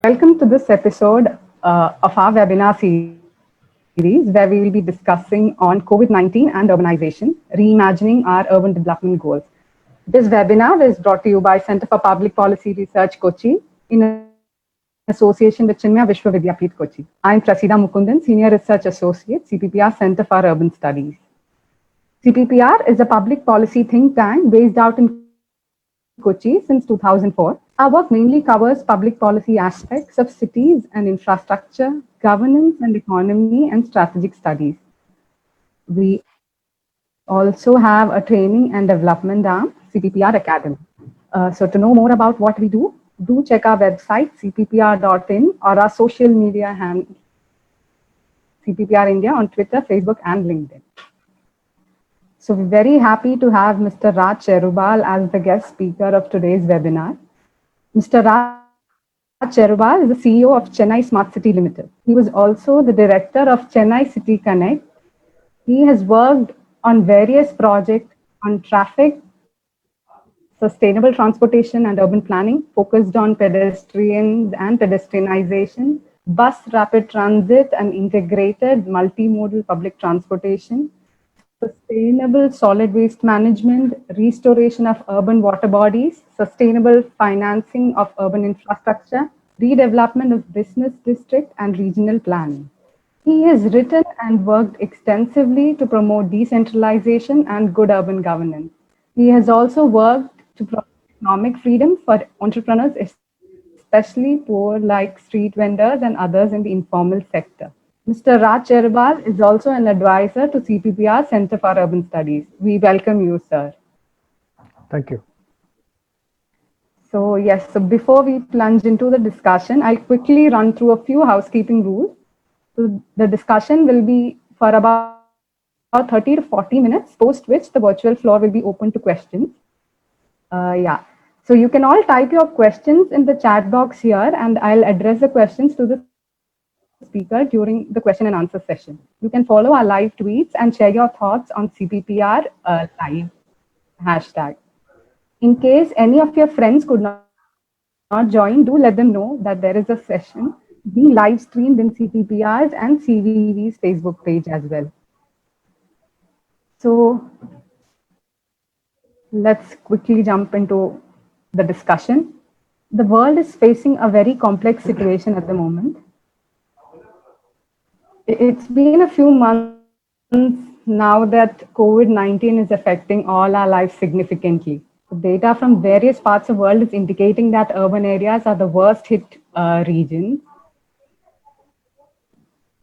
Welcome to this episode of our webinar series where we will be discussing on COVID-19 and urbanization, reimagining our urban development goals. This webinar is brought to you by Center for Public Policy Research, Kochi, in association with Chinmaya Vishwavidyapith, Kochi. I am Prasida Mukundan, Senior Research Associate, CPPR Center for Urban Studies. CPPR is a public policy think tank based out in Kochi since 2004. Our work mainly covers public policy aspects of cities and infrastructure, governance and economy, and strategic studies. We also have a training and development arm, CPPR Academy. So to know more about what we do check our website, cppr.in, or our social media hand, CPPR India on Twitter, Facebook, and LinkedIn. So we're very happy to have Mr. Raj Cherubal as the guest speaker of today's webinar. Mr. Raj Cherubal is the CEO of Chennai Smart City Limited. He was also the director of Chennai City Connect. He has worked on various projects on traffic, sustainable transportation, and urban planning, focused on pedestrians and pedestrianization, bus rapid transit, and integrated multimodal public transportation, sustainable solid waste management, restoration of urban water bodies, sustainable financing of urban infrastructure, redevelopment of business district, and regional planning. He has written and worked extensively to promote decentralization and good urban governance. He has also worked to promote economic freedom for entrepreneurs, especially poor like street vendors and others in the informal sector. Mr. Raj Cherubal is also an advisor to CPPR Center for Urban Studies. We welcome you, sir. Thank you. So before we plunge into the discussion, I'll quickly run through a few housekeeping rules. So the discussion will be for about 30 to 40 minutes, post which the virtual floor will be open to questions. Yeah. So you can all type your questions in the chat box here, and I'll address the questions to the speaker during the question and answer session. You can follow our live tweets and share your thoughts on CPPR live hashtag. In case any of your friends could not join, do let them know that there is a session being live streamed in CPPR's and CVV's Facebook page as well. So let's quickly jump into the discussion. The world is facing a very complex situation at the moment. It's been a few months now that COVID-19 is affecting all our lives significantly. Data from various parts of the world is indicating that urban areas are the worst hit regions.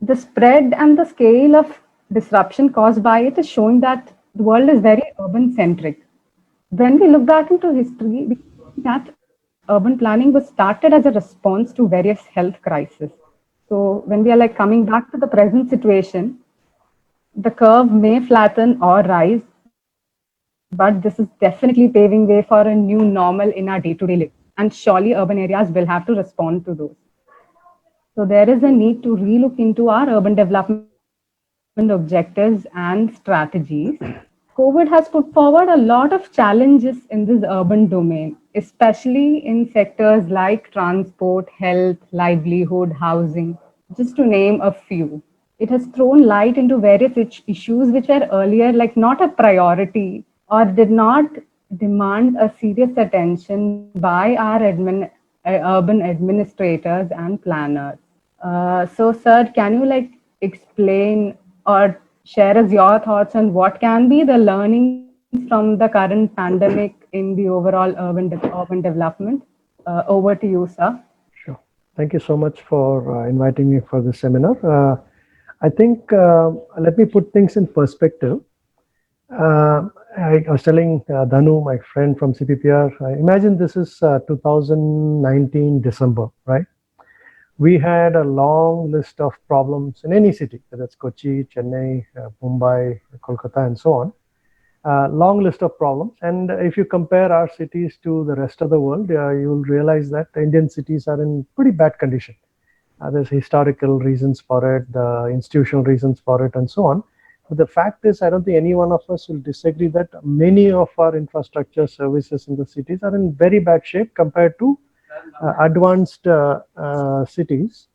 The spread and the scale of disruption caused by it is showing that the world is very urban centric. When we look back into history, we see that urban planning was started as a response to various health crises. So when we are like coming back to the present situation, the curve may flatten or rise, but this is definitely paving way for a new normal in our day-to-day life. And surely urban areas will have to respond to those. So there is a need to relook into our urban development objectives and strategies. COVID has put forward a lot of challenges in this urban domain, especially in sectors like transport, health, livelihood, housing, just to name a few. It has thrown light into various issues which were earlier like not a priority or did not demand a serious attention by our urban administrators and planners. So, sir, can you like explain or share us your thoughts on what can be the learnings from the current pandemic in the overall urban development? Over to you, sir. Sure. Thank you so much for inviting me for this seminar. I think let me put things in perspective. I was telling Dhanu, my friend from CPPR, imagine this is 2019 December, right? We had a long list of problems in any city, whether it's Kochi, Chennai, Mumbai, Kolkata, and so on. Long list of problems. And if you compare our cities to the rest of the world, you'll realize that the Indian cities are in pretty bad condition. There's historical reasons for it, the institutional reasons for it, and so on. But the fact is, I don't think any one of us will disagree that many of our infrastructure services in the cities are in very bad shape compared to advanced cities.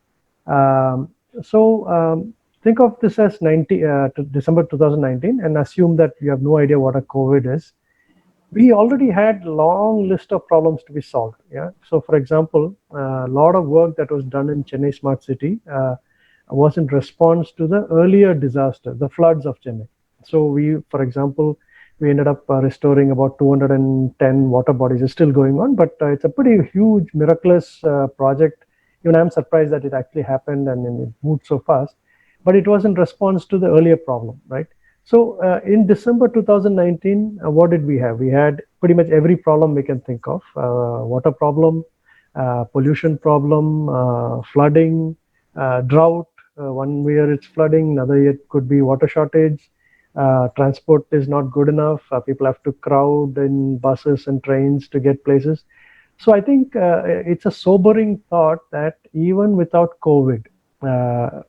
Um, so think of this as December 2019 and assume that you have no idea what a COVID is. We already had long list of problems to be solved. Yeah. So for example, a lot of work that was done in Chennai Smart City was in response to the earlier disaster, the floods of Chennai. So for example, we ended up restoring about 210 water bodies. It's still going on, but it's a pretty huge, miraculous project. Even I'm surprised that it actually happened and it moved so fast. But it was in response to the earlier problem, right? So in December 2019, what did we have? We had pretty much every problem we can think of: water problem, pollution problem, flooding, drought. One year it's flooding, another year it could be water shortage. Transport is not good enough. People have to crowd in buses and trains to get places. So I think it's a sobering thought that even without COVID,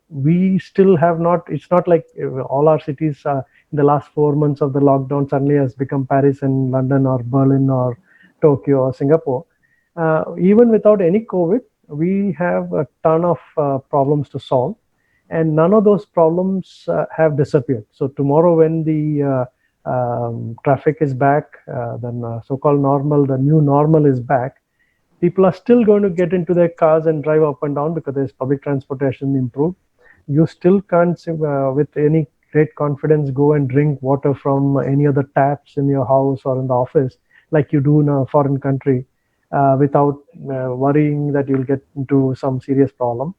we still have not, it's not like all our cities in the last 4 months of the lockdown suddenly has become Paris and London or Berlin or Tokyo or Singapore. Even without any COVID, we have a ton of problems to solve, and none of those problems have disappeared. So tomorrow when the traffic is back, then so-called normal, the new normal is back, people are still going to get into their cars and drive up and down because there's public transportation improved. You still can't, with any great confidence, go and drink water from any other taps in your house or in the office like you do in a foreign country without worrying that you'll get into some serious problem.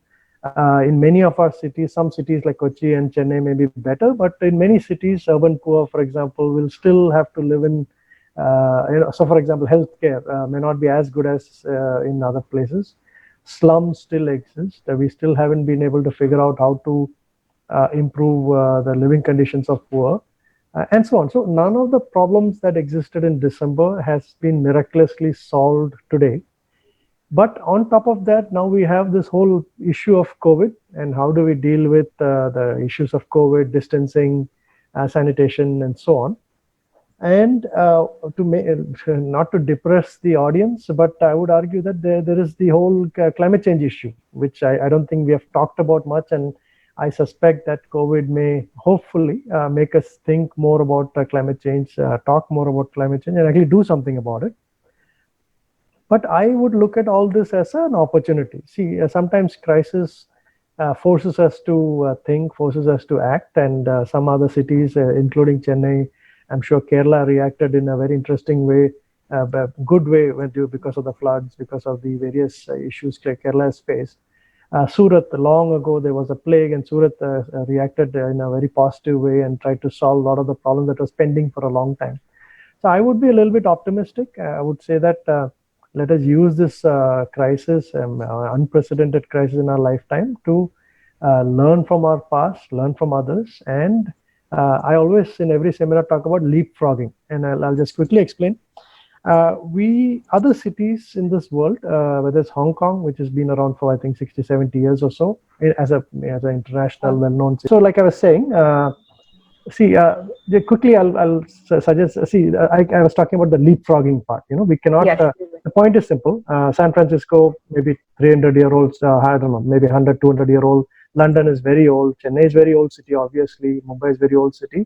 In many of our cities, some cities like Kochi and Chennai may be better, but in many cities, urban poor, for example, will still have to live in so for example, healthcare may not be as good as in other places. Slums still exist. We still haven't been able to figure out how to improve the living conditions of poor, and so on. So none of the problems that existed in December has been miraculously solved today. But on top of that, now we have this whole issue of COVID, and how do we deal with the issues of COVID, distancing, sanitation, and so on. And not to depress the audience, but I would argue that there is the whole climate change issue, which I don't think we have talked about much. And I suspect that COVID may hopefully make us think more about climate change, talk more about climate change, and actually do something about it. But I would look at all this as an opportunity. See, sometimes crisis forces us to think, forces us to act, and some other cities, including Chennai, I'm sure Kerala reacted in a very interesting way, good way, because of the floods, because of the various issues Kerala has faced. Surat, long ago, there was a plague, and Surat reacted in a very positive way and tried to solve a lot of the problems that was pending for a long time. So I would be a little bit optimistic. I would say that let us use this crisis, unprecedented crisis in our lifetime, to learn from our past, learn from others. And I always, in every seminar, talk about leapfrogging. And I'll just quickly explain. Other cities in this world, whether it's Hong Kong, which has been around for, I think, 60, 70 years or so, as an international well-known city. So like I was saying, quickly I'll suggest, I was talking about the leapfrogging part. We cannot, Yes. The point is simple. San Francisco, maybe 300-year-old, I don't know, maybe 100, 200-year-old. London is very old. Chennai is very old city, obviously. Mumbai is very old city.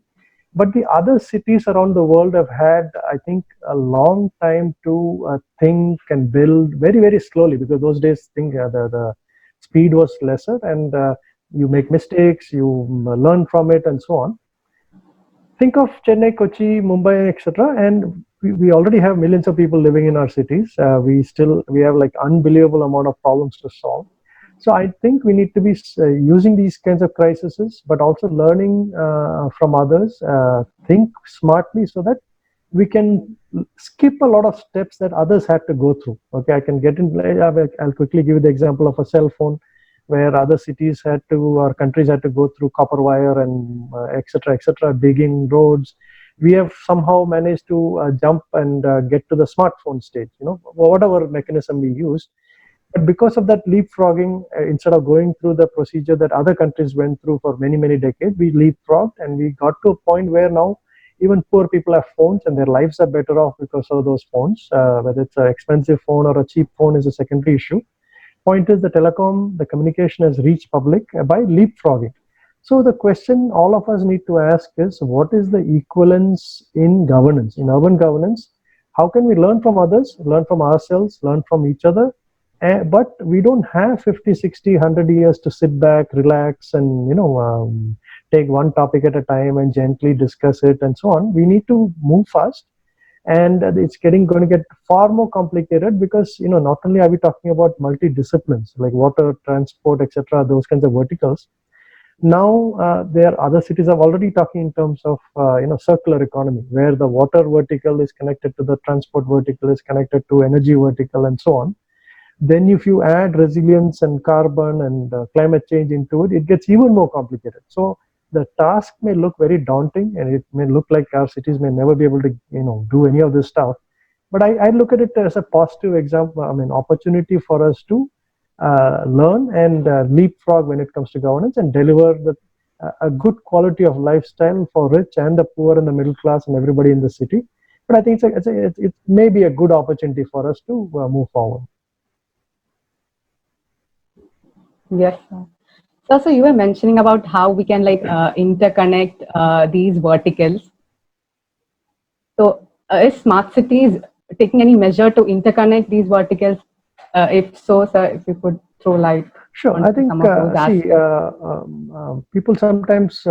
But the other cities around the world have had, I think, a long time to think and build very, very slowly, because those days the speed was lesser, and you make mistakes, you learn from it, and so on. Think of Chennai, Kochi, Mumbai, etc., and we already have millions of people living in our cities. We have like unbelievable amount of problems to solve. So I think we need to be using these kinds of crises, but also learning from others, think smartly, so that we can skip a lot of steps that others had to go through. Okay, I can get in. I'll quickly give you the example of a cell phone, where other cities had to, or countries had to go through copper wire and etc., digging roads. We have somehow managed to jump and get to the smartphone stage, whatever mechanism we use. But because of that leapfrogging, instead of going through the procedure that other countries went through for many, many decades, we leapfrogged, and we got to a point where now Even poor people have phones and their lives are better off because of those phones. Whether it's an expensive phone or a cheap phone is a secondary issue. Point is, the communication has reached public by leapfrogging. So the question all of us need to ask is, what is the equivalence in governance, in urban governance? How can we learn from others, learn from ourselves, learn from each other? But we don't have 50, 60, 100 years to sit back, relax, and take one topic at a time and gently discuss it and so on. We need to move fast, and it's going to get far more complicated because not only are we talking about multi-disciplines like water, transport, etc., those kinds of verticals. Now there are other cities are already talking in terms of circular economy, where the water vertical is connected to the transport vertical, is connected to energy vertical, and so on. Then if you add resilience and carbon and climate change into it, it gets even more complicated. So the task may look very daunting, and it may look like our cities may never be able to do any of this stuff. But I look at it as a positive example, opportunity for us to learn and leapfrog when it comes to governance and deliver a good quality of lifestyle for rich and the poor and the middle class and everybody in the city. But I think it may be a good opportunity for us to move forward. Yes, sir. So you were mentioning about how we can interconnect these verticals. So is smart cities taking any measure to interconnect these verticals? If so, sir, if you could throw light. Sure. I think, people sometimes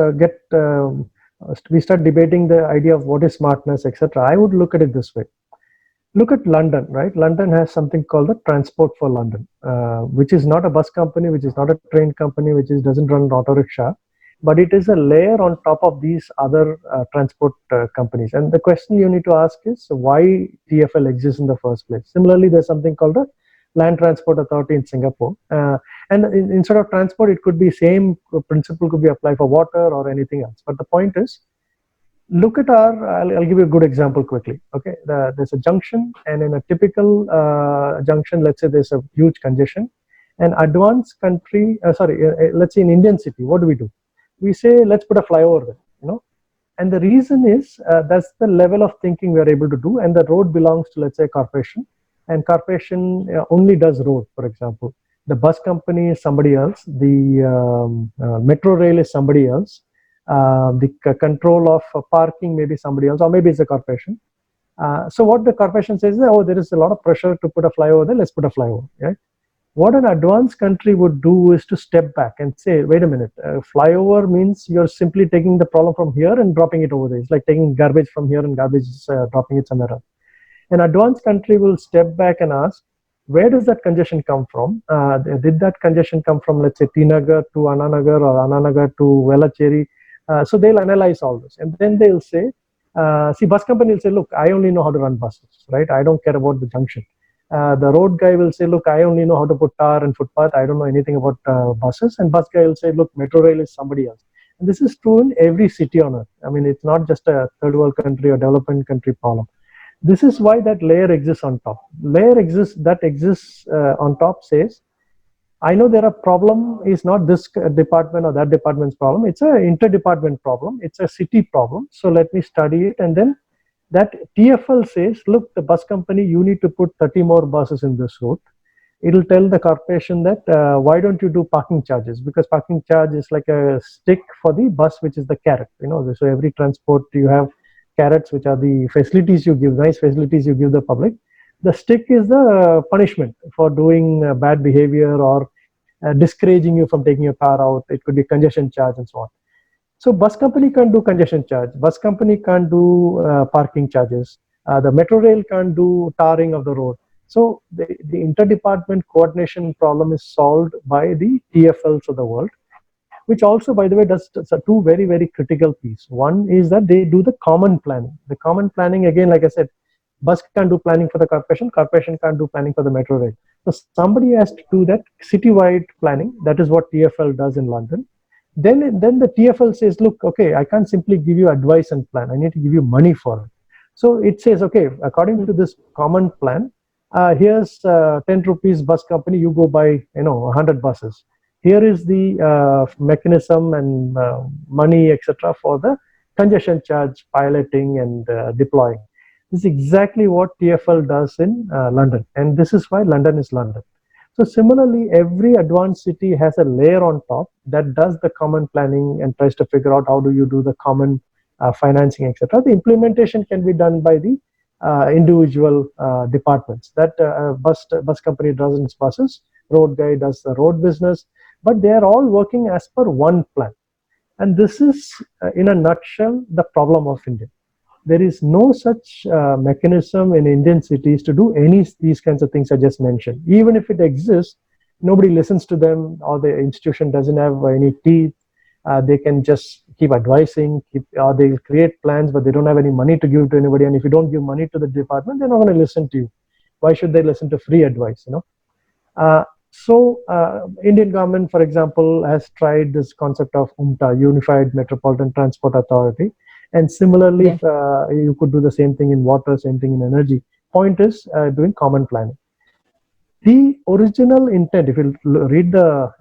we start debating the idea of what is smartness, etc. I would look at it this way. Look at London, right? London has something called the Transport for London, which is not a bus company, which is not a train company, which doesn't run an auto rickshaw, but it is a layer on top of these other transport companies. And the question you need to ask is why TfL exists in the first place. Similarly, there's something called the Land Transport Authority in Singapore. And instead of transport, it could be same principle could be applied for water or anything else. But the point is, look at I'll give you a good example quickly. Okay, there's a junction, and in a typical junction, let's say there's a huge congestion. An advanced country, let's say in Indian city, what do? We say, let's put a flyover there, And the reason is that's the level of thinking we are able to do, and the road belongs to, let's say, a corporation, and corporation only does road, for example. The bus company is somebody else, the metro rail is somebody else, the control of parking may be somebody else, or maybe it's a corporation. So what the corporation says is, oh, there is a lot of pressure to put a flyover there, let's put a flyover, right? What an advanced country would do is to step back and say, wait a minute, flyover means you're simply taking the problem from here and dropping it over there. It's like taking garbage from here and dropping it somewhere else. An advanced country will step back and ask, where does that congestion come from? Did that congestion come from, let's say, T Nagar to Anna Nagar or Anna Nagar to Velachery? So they'll analyze all this, and then they'll say, bus company will say, look, I only know how to run buses, right? I don't care about the junction. The road guy will say, look, I only know how to put tar and footpath. I don't know anything about buses. And bus guy will say, look, metro rail is somebody else. And this is true in every city on earth. It's not just a third world country or developing country problem. This is why that layer exists on top. Layer exists on top says, I know there are problem is not this department or that department's problem. It's an interdepartment problem. It's a city problem. So let me study it. And then that TfL says, look, the bus company, you need to put 30 more buses in this route. It'll tell the corporation that, why don't you do parking charges? Because parking charge is like a stick for the bus, which is the carrot. So every transport you have carrots, which are the facilities you give, nice facilities you give the public. The stick is the punishment for doing bad behavior or discouraging you from taking your car out. It could be congestion charge and so on. So bus company can't do congestion charge. Bus company can't do parking charges. The metro rail can't do tarring of the road. So the interdepartment coordination problem is solved by the TfLs of the world, which also, by the way, does two very, very critical pieces. One is that they do the common planning. The common planning, again, like I said, bus can't do planning for the corporation can't do planning for the metro rail. So somebody has to do that citywide planning. That is what TfL does in London. Then the TfL says, look, okay, I can't simply give you advice and plan. I need to give you money for it. So it says, okay, according to this common plan, here's 10 rupees bus company, you go buy 100 buses. Here is the mechanism and money, etc., for the congestion charge, piloting, and deploying. This is exactly what TfL does in London, and this is why London is London. So similarly, every advanced city has a layer on top that does the common planning and tries to figure out how do you do the common financing, etc. The implementation can be done by the individual departments. That bus company does its buses, road guy does the road business, but they are all working as per one plan. And this is, in a nutshell, the problem of India. There is no such mechanism in Indian cities to do any these kinds of things I just mentioned. Even if it exists, nobody listens to them, or the institution doesn't have any teeth. They can just keep advising, or they create plans, but they don't have any money to give to anybody. And if you don't give money to the department, they're not going to listen to you. Why should they listen to free advice? Indian government, for example, has tried this concept of UMTA, Unified Metropolitan Transport Authority. And similarly, Yes. you could do the same thing in water, same thing in energy. Point is doing common planning. The original intent, if you read the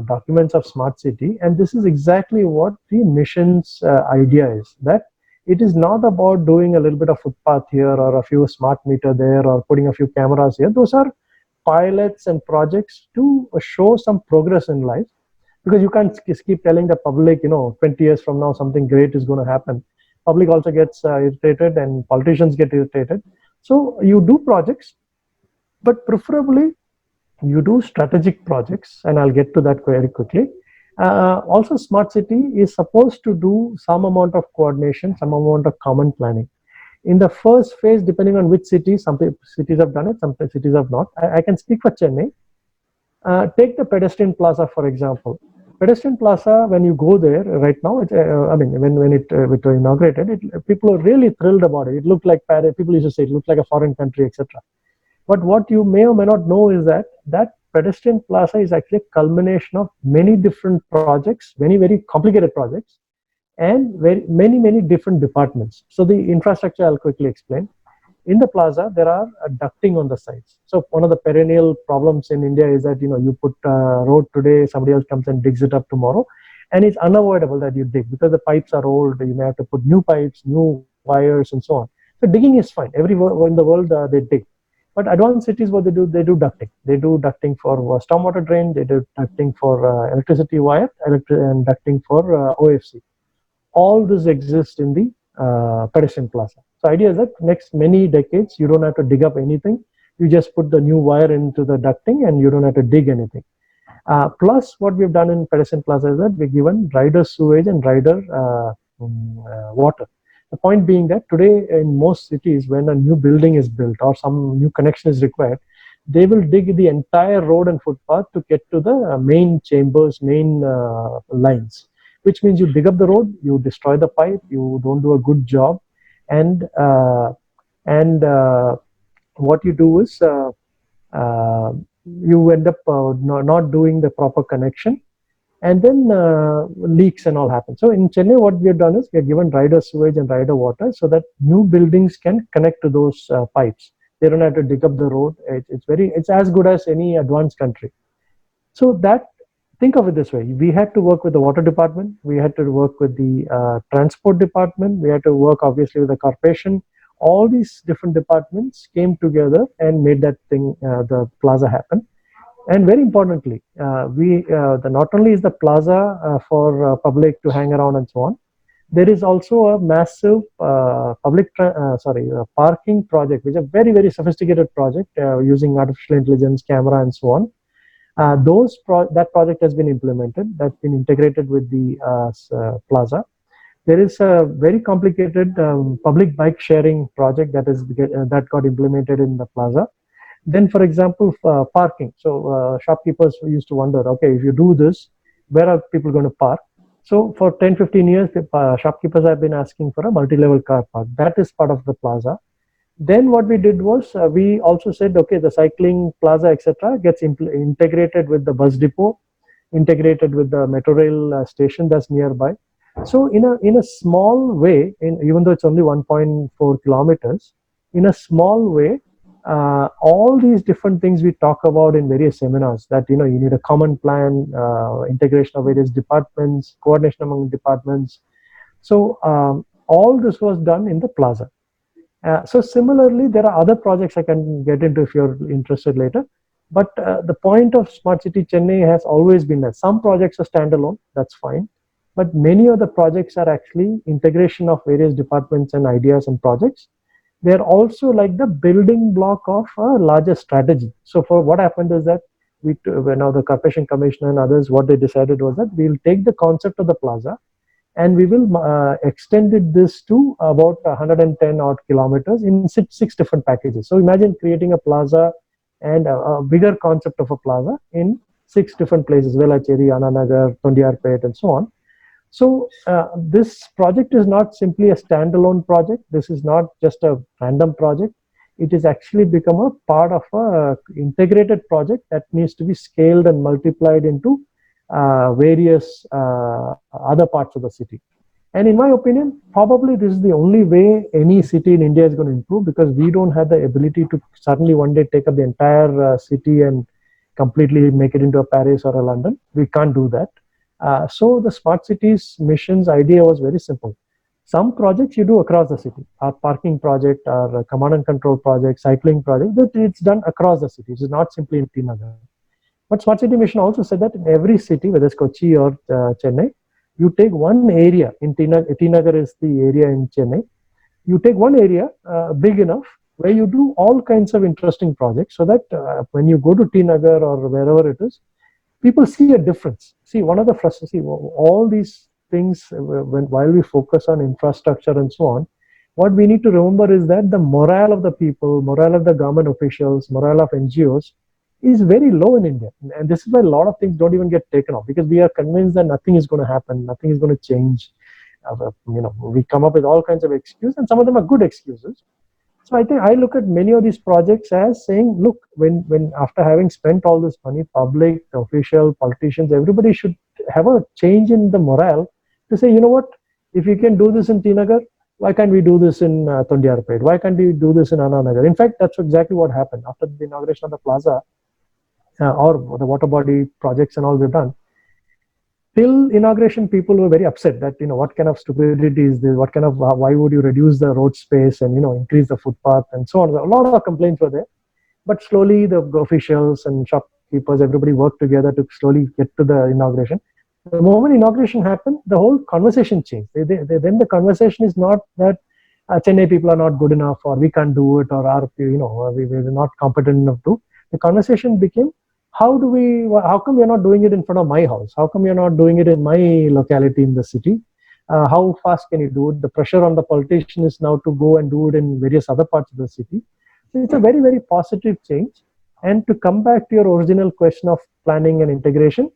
documents of Smart City, and this is exactly what the mission's idea is, that it is not about doing a little bit of footpath here or a few smart meter there or putting a few cameras here. Those are pilots and projects to show some progress in life, because you can't keep telling the public, 20 years from now something great is going to happen. Public also gets irritated, and politicians get irritated. So you do projects, but preferably you do strategic projects, and I'll get to that very quickly. Also, Smart City is supposed to do some amount of coordination, some amount of common planning. In the first phase, depending on which city, some cities have done it, some cities have not. I can speak for Chennai. Take the pedestrian plaza, for example. Pedestrian plaza, when you go there right now, when it inaugurated, people are really thrilled about it. It looked like Paris. People used to say it looked like a foreign country, etc. But what you may or may not know is that pedestrian plaza is actually a culmination of many different projects, many very complicated projects, and many different departments. So the infrastructure, I'll quickly explain. In the plaza, there are ducting on the sides. So one of the perennial problems in India is that you put a road today, somebody else comes and digs it up tomorrow, and it's unavoidable that you dig because the pipes are old. You may have to put new pipes, new wires, and so on. So digging is fine. Everywhere in the world they dig. But advanced cities, what they do ducting. They do ducting for stormwater drain. They do ducting for electricity wire, and ducting for OFC. All this exists in the pedestrian plaza. So idea is that next many decades, you don't have to dig up anything. You just put the new wire into the ducting and you don't have to dig anything. Plus, what we've done in pedestrian plaza is that we've given rider sewage and rider water. The point being that today in most cities, when a new building is built or some new connection is required, they will dig the entire road and footpath to get to the main chambers, main lines, which means you dig up the road, you destroy the pipe, you don't do a good job. And what you do is you end up not doing the proper connection, and then leaks and all happen. So in Chennai, what we have done is we have given rider sewage and rider water so that new buildings can connect to those pipes. They don't have to dig up the road. It's as good as any advanced country. So that, think of it this way: we had to work with the water department, we had to work with the transport department, we had to work obviously with the corporation. All these different departments came together and made that thing, the plaza, happen. And very importantly, not only is the plaza for public to hang around and so on, there is also a massive parking project, which is a very sophisticated project using artificial intelligence, camera, and so on. That project has been implemented. That's been integrated with the plaza. There is a very complicated public bike sharing project that got implemented in the plaza. Then, for example, parking. So shopkeepers used to wonder, okay, if you do this, where are people going to park? So for 10-15 years, the shopkeepers have been asking for a multi-level car park. That is part of the plaza. Then what we did was we also said, okay, the cycling plaza, etc., gets integrated with the bus depot, integrated with the metro rail station that's nearby. So in a small way, even though it's only 1.4 kilometers, in a small way, all these different things we talk about in various seminars, that you need a common plan, integration of various departments, coordination among departments. So all this was done in the plaza. So similarly, there are other projects I can get into if you're interested later. But the point of Smart City Chennai has always been that some projects are standalone, that's fine. But many of the projects are actually integration of various departments and ideas and projects. They're also like the building block of a larger strategy. So for what happened is that when now the Corporation Commissioner and others, what they decided was that we'll take the concept of the plaza and we will extended this to about 110 odd kilometers in six different packages. So imagine creating a plaza and a bigger concept of a plaza in 6 different places: Velacheri, Ananagar, Tondiarpet, and so on. So this project is not simply a standalone project. This is not just a random project. It is actually become a part of a integrated project that needs to be scaled and multiplied into various other parts of the city. And in my opinion, probably this is the only way any city in India is going to improve, because we don't have the ability to suddenly one day take up the entire city and completely make it into a Paris or a London. We can't do that. So the smart cities mission's idea was very simple. Some projects you do across the city. Our parking project, our command and control project, cycling project, it's done across the city. It is not simply in T Nagar. But Smart City Mission also said that in every city, whether it's Kochi or Chennai, you take one area. In T Nagar is the area in Chennai. You take one area big enough where you do all kinds of interesting projects, so that when you go to T Nagar or wherever it is, people see a difference. See, one of the frustrations, all these things, while we focus on infrastructure and so on, what we need to remember is that the morale of the people, morale of the government officials, morale of NGOs is very low in India. And this is why a lot of things don't even get taken off, because we are convinced that nothing is going to happen, nothing is going to change. We come up with all kinds of excuses, and some of them are good excuses. So I think I look at many of these projects as saying, look, when after having spent all this money, public, official, politicians, everybody should have a change in the morale to say, you know what, if we can do this in T Nagar, why can't we do this in Tondiarpet? Why can't we do this in Ananagar? In fact, that's exactly what happened after the inauguration of the plaza or the water body projects and all we've done. Till inauguration, people were very upset that, what kind of stupidity is this? What kind of, why would you reduce the road space and, increase the footpath and so on? A lot of complaints were there. But slowly the officials and shopkeepers, everybody worked together to slowly get to the inauguration. The moment inauguration happened, the whole conversation changed. Then the conversation is not that Chennai people are not good enough, or we can't do it, or we're not competent enough to. The conversation became, how come we're not doing it in front of my house? How come you're not doing it in my locality in the city? How fast can you do it? The pressure on the politician is now to go and do it in various other parts of the city. So it's a very, very positive change. And to come back to your original question of planning and integration,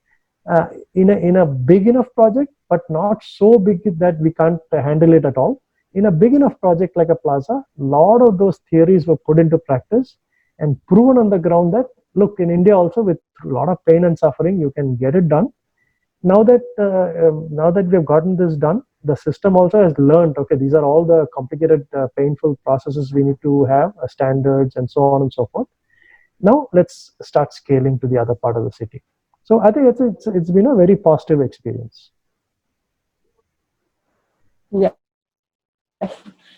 in a big enough project, but not so big that we can't handle it at all. In a big enough project like a plaza, a lot of those theories were put into practice and proven on the ground that, look, in India also, with a lot of pain and suffering, you can get it done. Now that we have gotten this done, the system also has learned, okay, these are all the complicated, painful processes we need to have, standards and so on and so forth. Now let's start scaling to the other part of the city. So I think it's been a very positive experience. Yes.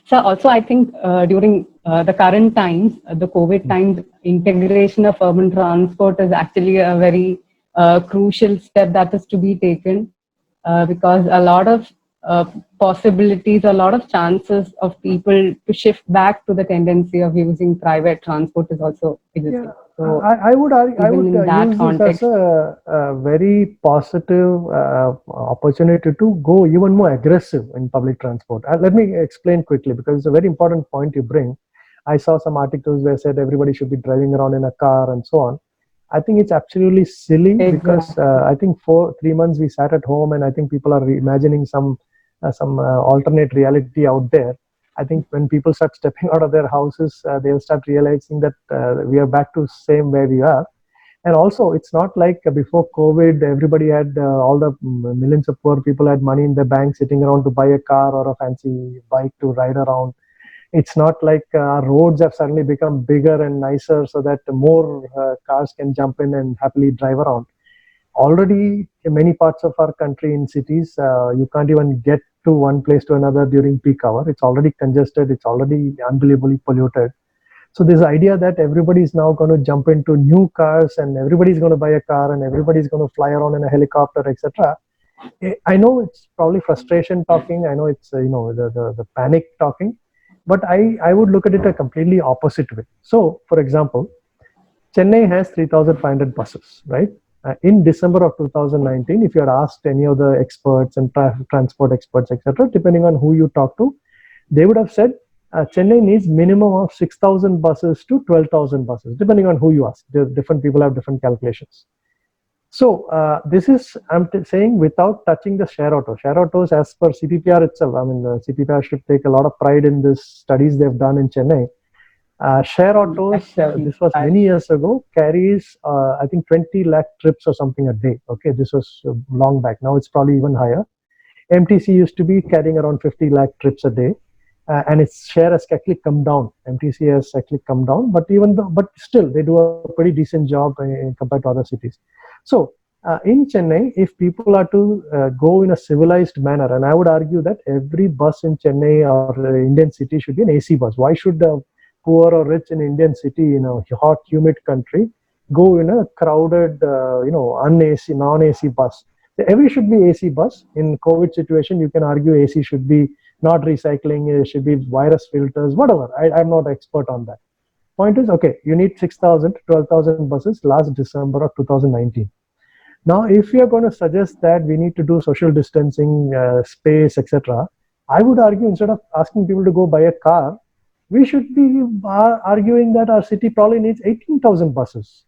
So also, I think during the current times, the COVID times, integration of urban transport is actually a very crucial step that is to be taken, because a lot of possibilities, a lot of chances of people to shift back to the tendency of using private transport is also existing. Yeah. So I would use context, this as a very positive opportunity to go even more aggressive in public transport. Let me explain quickly, because it's a very important point you bring. I saw some articles where said everybody should be driving around in a car and so on. I think it's absolutely silly, because I think for 3 months we sat at home, and I think people are imagining some alternate reality out there. I think when people start stepping out of their houses, they'll start realizing that we are back to same where we are. And also, it's not like before COVID, everybody had all the millions of poor people had money in their bank sitting around to buy a car or a fancy bike to ride around. It's not like our roads have suddenly become bigger and nicer so that more cars can jump in and happily drive around. Already in many parts of our country, in cities, you can't even get to one place to another during peak hour. It's already congested. It's already unbelievably polluted. So this idea that everybody is now going to jump into new cars and everybody's going to buy a car and everybody's going to fly around in a helicopter, etc. I know it's probably frustration talking. I know it's the panic talking, but I would look at it a completely opposite way. So, for example, Chennai has 3,500 buses, right? In December of 2019, if you had asked any of the experts and transport experts, etc., depending on who you talk to, they would have said Chennai needs minimum of 6,000 buses to 12,000 buses, depending on who you ask. Different people have different calculations. So this is, I'm saying, without touching the share auto. Share autos, as per CPPR itself, I mean, the CPPR should take a lot of pride in this studies they've done in Chennai. Share autos, this was many years ago, carries, I think, 20 lakh trips or something a day. Okay, this was long back. Now it's probably even higher. MTC used to be carrying around 50 lakh trips a day. And its share has actually come down. MTC has actually come down, but but still, they do a pretty decent job compared to other cities. So in Chennai, if people are to go in a civilized manner, and I would argue that every bus in Chennai or Indian city should be an AC bus. Why should the poor or rich in Indian city in a hot, humid country go in a crowded, un-AC, non-AC bus? Every should be AC bus. In COVID situation, you can argue AC should be not recycling, it should be virus filters, whatever. I'm not an expert on that. Point is, okay, you need 6,000 to 12,000 buses last December of 2019. Now, if you are going to suggest that we need to do social distancing, space, etc., I would argue instead of asking people to go buy a car, we should be arguing that our city probably needs 18,000 buses.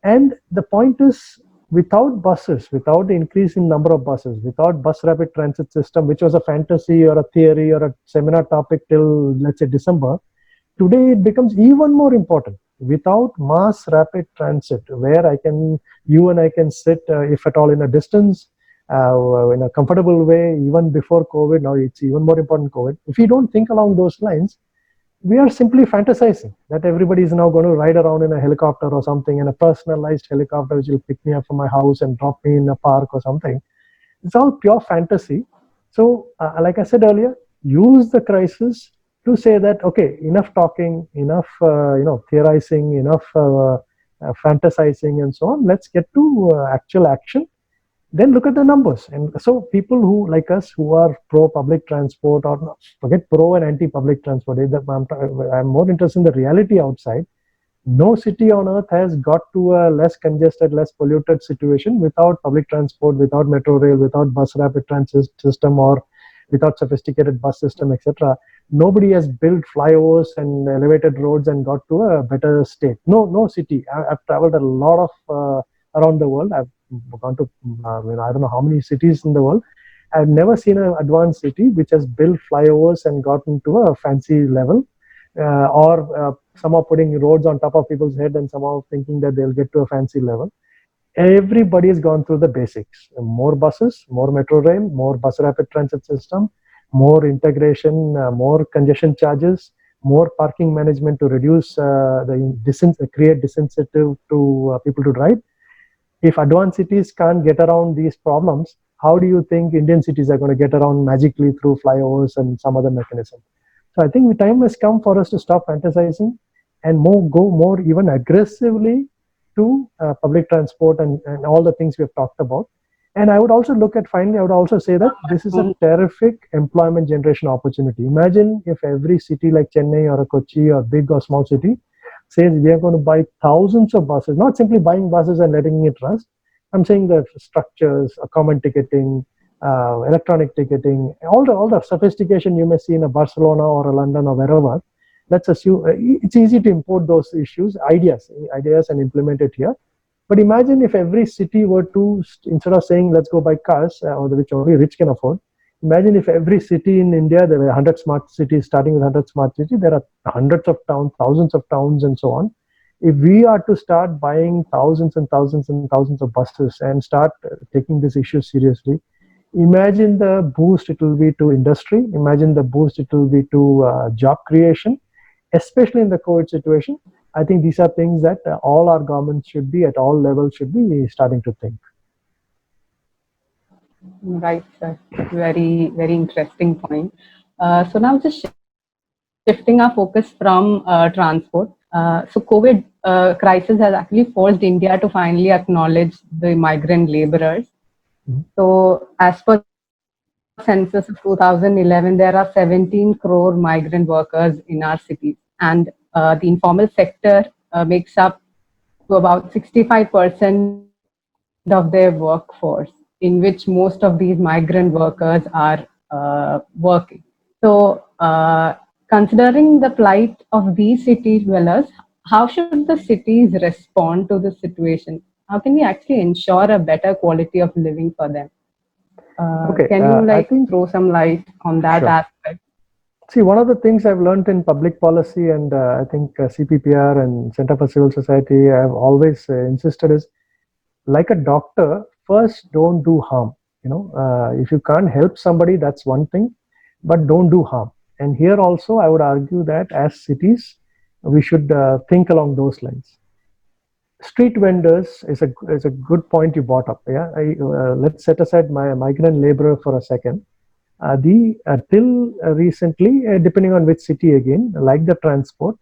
And the point is, without buses, without the increase in number of buses, without bus rapid transit system, which was a fantasy or a theory or a seminar topic till, let's say, December, today it becomes even more important. Without mass rapid transit, where you and I can sit, if at all in a distance, in a comfortable way, even before COVID, now it's even more important COVID. If we don't think along those lines, we are simply fantasizing that everybody is now going to ride around in a helicopter or something, in a personalized helicopter which will pick me up from my house and drop me in a park or something. It's all pure fantasy. So, like I said earlier, use the crisis to say that, okay, enough talking, enough theorizing, enough fantasizing and so on. Let's get to actual action. Then look at the numbers. And so people who, like us, who are pro public transport, or forget pro and anti public transport, I'm more interested in the reality outside. No city on earth has got to a less congested, less polluted situation without public transport, without metro rail, without bus rapid transit system, or without sophisticated bus system, etc. Nobody has built flyovers and elevated roads and got to a better state. No city. I've traveled a lot of around the world. I've gone to, I don't know how many cities in the world. I've never seen an advanced city which has built flyovers and gotten to a fancy level, or somehow putting roads on top of people's head and somehow thinking that they'll get to a fancy level. Everybody has gone through the basics. More buses, more metro rail, more bus rapid transit system, more integration, more congestion charges, more parking management to reduce create disincentive to people to drive. If advanced cities can't get around these problems, how do you think Indian cities are going to get around magically through flyovers and some other mechanism? So I think the time has come for us to stop fantasizing and go more even aggressively to public transport and all the things we have talked about. And I would also look at, finally, I would also say that this is a terrific employment generation opportunity. Imagine if every city like Chennai or a Kochi or big or small city says we are going to buy thousands of buses, not simply buying buses and letting it rust. I'm saying that structures, common ticketing, electronic ticketing, all the sophistication you may see in a Barcelona or a London or wherever. Let's assume it's easy to import those ideas and implement it here. But imagine if every city were to, instead of saying let's go buy cars, which only rich can afford, imagine if every city in India, there were 100 smart cities, starting with 100 smart cities, there are hundreds of towns, thousands of towns and so on. If we are to start buying thousands and thousands and thousands of buses and start taking this issue seriously, imagine the boost it will be to industry, imagine the boost it will be to job creation, especially in the COVID situation. I think these are things that all our governments should be, at all levels, should be starting to think. Right, sir. Very, very interesting point. So now just shifting our focus from transport. So COVID crisis has actually forced India to finally acknowledge the migrant laborers. Mhm. So as per census of 2011, there are 17 crore migrant workers in our cities, and the informal sector makes up to about 65% of their workforce, in which most of these migrant workers are working. So, considering the plight of these city dwellers, how should the cities respond to the situation? How can we actually ensure a better quality of living for them? Okay, Can you I like think throw some light on that sure. aspect? See, one of the things I've learned in public policy, and I think CPPR and Center for Civil Society, I've always insisted is like a doctor, first don't do harm. If you can't help somebody, that's one thing, but don't do harm. And here also, I would argue that as cities, we should think along those lines. Street vendors is a good point you brought up. Yeah, let's set aside my migrant laborer for a second. The till recently, depending on which city again, like the transport,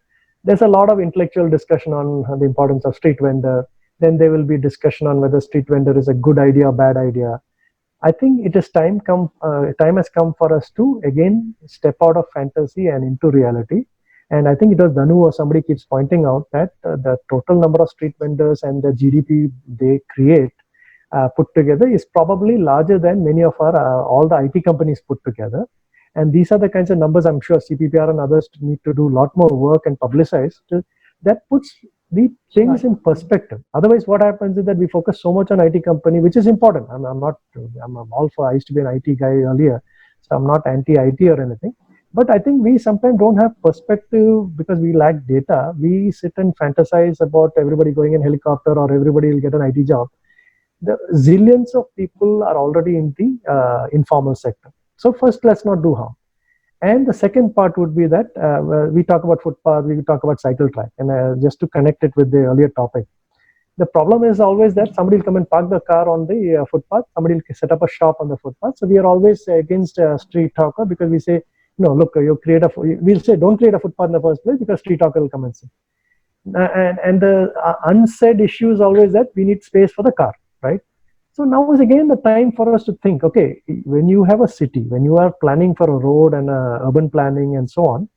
there's a lot of intellectual discussion on the importance of street vendor. Then there will be discussion on whether street vendor is a good idea or bad idea. I think it is time has come for us to again step out of fantasy and into reality. And I think it was Danu or somebody keeps pointing out that the total number of street vendors and the GDP they create put together is probably larger than many of our all the IT companies put together. And these are the kinds of numbers I'm sure CPPR and others need to do a lot more work and publicize. That puts the things in perspective. Otherwise, what happens is that we focus so much on IT company, which is important. I'm not. I'm all for. I used to be an IT guy earlier, so I'm not anti-IT or anything. But I think we sometimes don't have perspective because we lack data. We sit and fantasize about everybody going in helicopter or everybody will get an IT job. The zillions of people are already in the informal sector. So first, let's not do harm. And the second part would be that we talk about footpath, we talk about cycle track, and just to connect it with the earlier topic. The problem is always that somebody will come and park the car on the footpath, somebody will set up a shop on the footpath. So we are always against street talker because we say, no, look, we'll say, don't create a footpath in the first place because street talker will come and say. And the unsaid issue is always that we need space for the car, right? So now is again the time for us to think, okay, when you have a city, when you are planning for a road and urban planning and so on,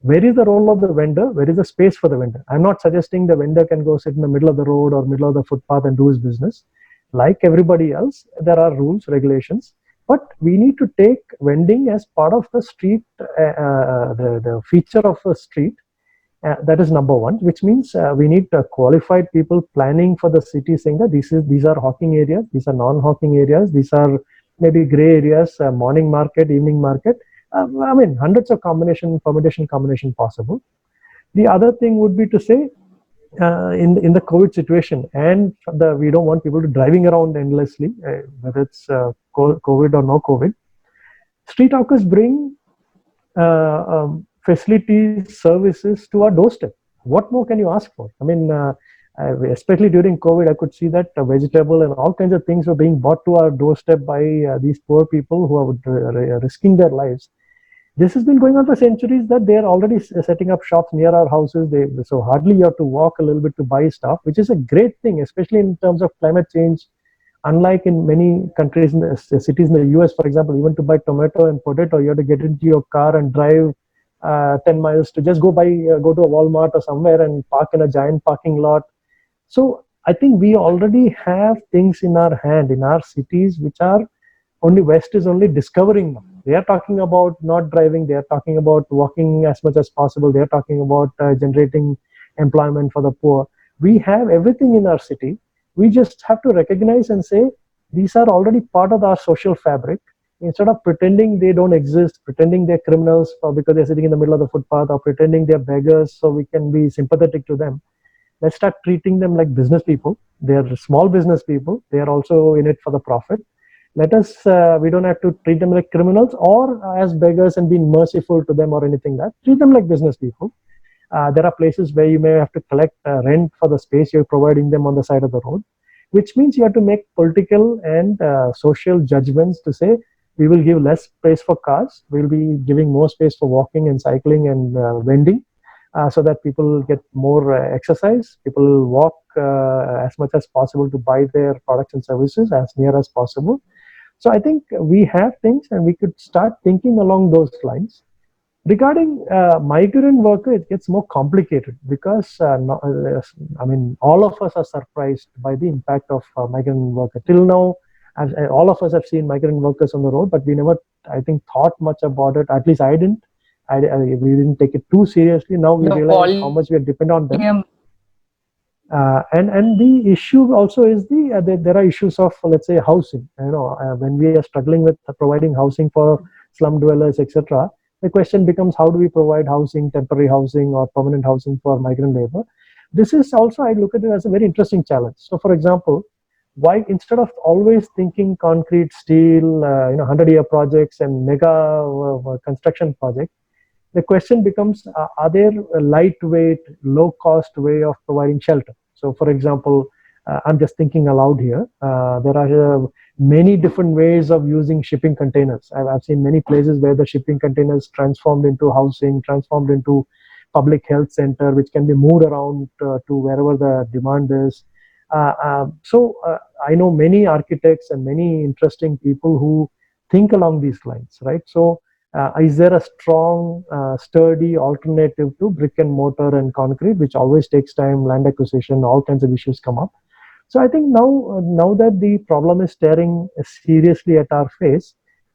where is the role of the vendor? Where is the space for the vendor? I'm not suggesting the vendor can go sit in the middle of the road or middle of the footpath and do his business. Like everybody else, there are rules, regulations, but we need to take vending as part of the street, the feature of a street. That is number one, which means we need qualified people planning for the city, saying that these are hawking areas, these are non-hawking areas, these are maybe gray areas, morning market, evening market. I mean, hundreds of permutation combination possible. The other thing would be to say, in the COVID situation, and we don't want people to driving around endlessly, whether it's COVID or no COVID. Street hawkers bring facilities, services to our doorstep. What more can you ask for? I mean, especially during COVID, I could see that vegetable and all kinds of things were being brought to our doorstep by these poor people who are risking their lives. This has been going on for centuries, that they are already setting up shops near our houses. So hardly you have to walk a little bit to buy stuff, which is a great thing, especially in terms of climate change. Unlike in many countries, in the cities in the US, for example, even to buy tomato and potato, you have to get into your car and drive 10 miles to just go to a Walmart or somewhere and park in a giant parking lot. So I think we already have things in our hand in our cities, which are only West is only discovering them. They are talking about not driving. They are talking about walking as much as possible. They are talking about generating employment for the poor. We have everything in our city. We just have to recognize and say, these are already part of our social fabric. Instead of pretending they don't exist, pretending they're criminals because they're sitting in the middle of the footpath, or pretending they're beggars so we can be sympathetic to them, let's start treating them like business people. They're small business people. They are also in it for the profit. We don't have to treat them like criminals or as beggars and be merciful to them or anything like that. Treat them like business people. There are places where you may have to collect rent for the space you're providing them on the side of the road. which means you have to make political and social judgments to say, we will give less space for cars, we'll be giving more space for walking and cycling and vending, so that people get more exercise. People will walk as much as possible to buy their products and services as near as possible. So I think we have things and we could start thinking along those lines. Regarding migrant worker, it gets more complicated because I mean, all of us are surprised by the impact of migrant worker. Till now, all of us have seen migrant workers on the road, but we never, I think, thought much about it. At least I didn't. We didn't take it too seriously. Now we realize how much we are dependent on them. And the issue also is there are issues of, let's say, housing. When we are struggling with providing housing for slum dwellers, etc., the question becomes, how do we provide housing, temporary housing or permanent housing for migrant labor? This is also, I look at it as a very interesting challenge. So, for example, why instead of always thinking concrete, steel, 100-year projects and mega construction projects, the question becomes, are there a lightweight, low-cost way of providing shelter? So, for example, I'm just thinking aloud here. There are many different ways of using shipping containers. I've seen many places where the shipping containers transformed into housing, transformed into public health center, which can be moved around to wherever the demand is. So I know many architects and many interesting people who think along these lines, right? So is there a strong, sturdy alternative to brick and mortar and concrete, which always takes time, land acquisition, all kinds of issues come up. So I think now that the problem is staring seriously at our face,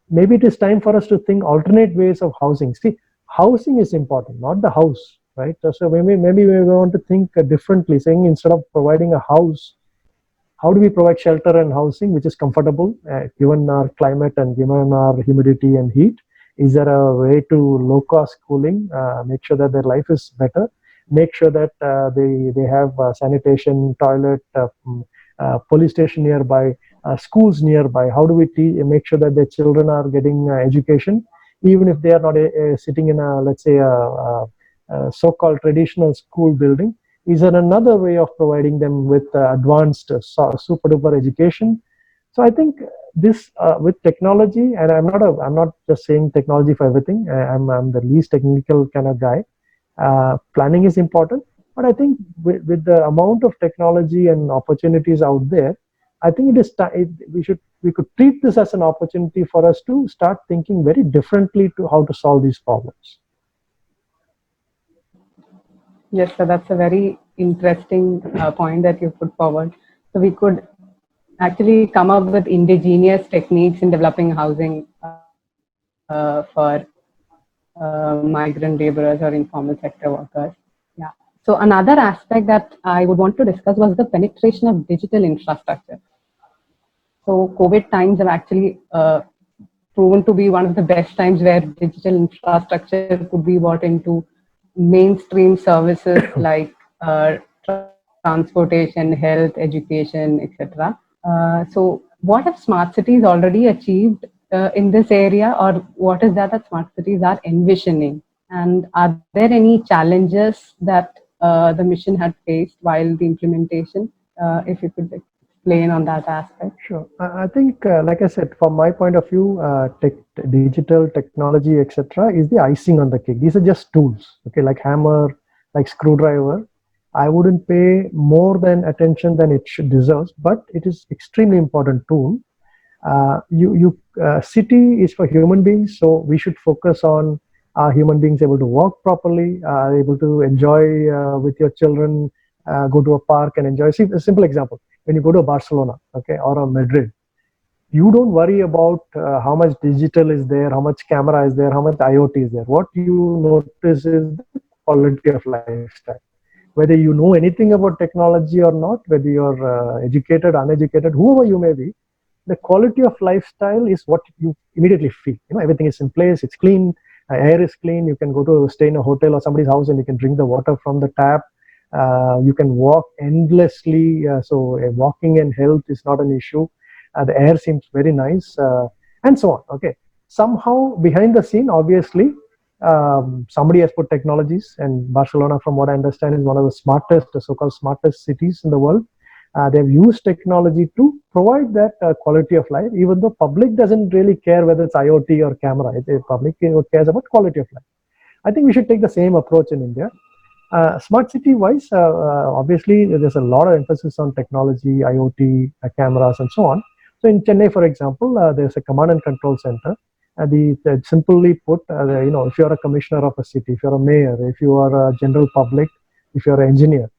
maybe it is time for us to think alternate ways of housing. See, housing is important, not the house, right? So maybe we want to think differently, saying instead of providing a house, how do we provide shelter and housing which is comfortable given our climate and given our humidity and heat? Is there a way to low-cost cooling, make sure that their life is better, make sure that they have sanitation, toilet, police station nearby, schools nearby? How do we make sure that their children are getting education, even if they are not sitting in a, let's say, a so-called traditional school building? Is there another way of providing them with advanced super-duper education? So I think this with technology, and I'm not just saying technology for everything. I'm the least technical kind of guy. Planning is important, but I think with the amount of technology and opportunities out there, I think we could treat this as an opportunity for us to start thinking very differently to how to solve these problems. Yes, so that's a very interesting point that you put forward. So we could actually come up with indigenous techniques in developing housing for migrant laborers or informal sector workers. Yeah. So another aspect that I would want to discuss was the penetration of digital infrastructure. So COVID times have actually proven to be one of the best times where digital infrastructure could be brought into mainstream services like transportation, health, education, etc. So what have smart cities already achieved in this area, or what is that smart cities are envisioning? And are there any challenges that the mission had faced while the implementation? If you could explain on that aspect. Sure. I think, like I said, from my point of view, digital technology, etc., is the icing on the cake. These are just tools, okay, like hammer, like screwdriver. I wouldn't pay more than attention than it should deserve, but it is extremely important tool. City is for human beings, so we should focus on human beings able to walk properly, able to enjoy with your children, go to a park and enjoy. See, a simple example. When you go to Barcelona, okay, or a Madrid, you don't worry about how much digital is there, how much camera is there, how much IoT is there. What you notice is the quality of lifestyle. Whether you know anything about technology or not, whether you're educated, uneducated, whoever you may be, the quality of lifestyle is what you immediately feel. Everything is in place, it's clean, air is clean. You can go to stay in a hotel or somebody's house and you can drink the water from the tap. You can walk endlessly, so walking and health is not an issue. The air seems very nice, and so on. Okay, somehow behind the scene, obviously, somebody has put technologies, and Barcelona, from what I understand, is one of the smartest, so-called smartest cities in the world. They've used technology to provide that quality of life, even though public doesn't really care whether it's IoT or camera. Public cares about quality of life. I think we should take the same approach in India. Smart city wise, obviously there's a lot of emphasis on technology, IoT, cameras, and so on. So in Chennai, for example, there's a command and control center. Simply put, if you're a commissioner of a city, if you're a mayor, if you are a general public, if you're an engineer,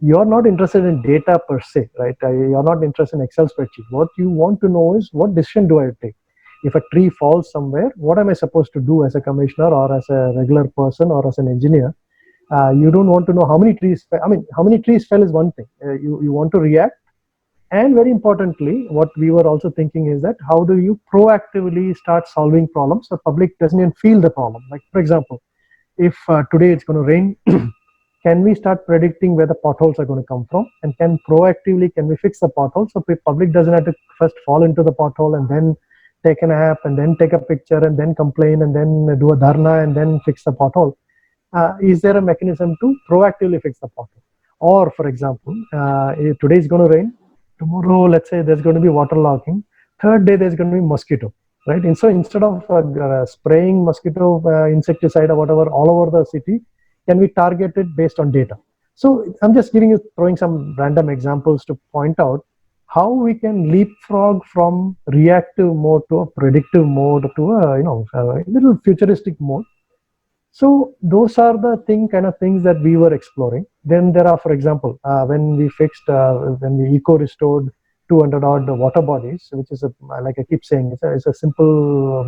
you're not interested in data per se, right? You're not interested in Excel spreadsheet. What you want to know is, what decision do I take? If a tree falls somewhere, what am I supposed to do as a commissioner or as a regular person or as an engineer? You don't want to know how many trees fell. I mean, how many trees fell is one thing. You want to react. And very importantly, what we were also thinking is that how do you proactively start solving problems so public doesn't even feel the problem. Like, for example, if today it's going to rain, can we start predicting where the potholes are going to come from? And can we fix the potholes so public doesn't have to first fall into the pothole and then take an app and then take a picture and then complain and then do a dharna and then fix the pothole? Is there a mechanism to proactively fix the pothole? Or, for example, if today is going to rain, tomorrow, let's say there's going to be waterlogging, third day there's going to be mosquito, right? And so instead of spraying mosquito insecticide or whatever all over the city, can we target it based on data? So I'm just throwing some random examples to point out how we can leapfrog from reactive mode to a predictive mode to a little futuristic mode. So those are the kind of things that we were exploring. Then there are, for example, when we eco-restored 200 odd water bodies, which is like I keep saying, it's a simple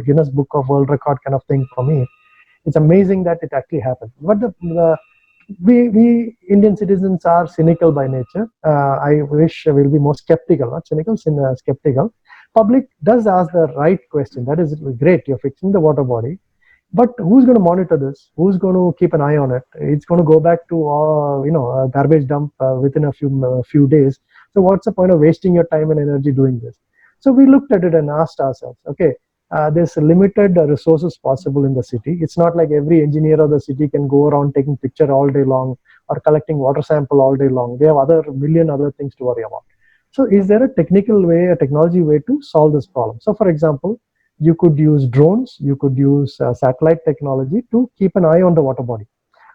Guinness Book of World Record kind of thing for me. It's amazing that it actually happened. But we Indian citizens are cynical by nature. I wish we'll be more skeptical, not cynical, skeptical. Public does ask the right question. That is great. You're fixing the water body. But who's going to monitor this? Who's going to keep an eye on it? It's going to go back to a garbage dump within a few days. So what's the point of wasting your time and energy doing this? So we looked at it and asked ourselves, okay, there's limited resources possible in the city. It's not like every engineer of the city can go around taking picture all day long or collecting water sample all day long. They have million other things to worry about. So is there a technology way to solve this problem? So for example, you could use drones, you could use satellite technology to keep an eye on the water body.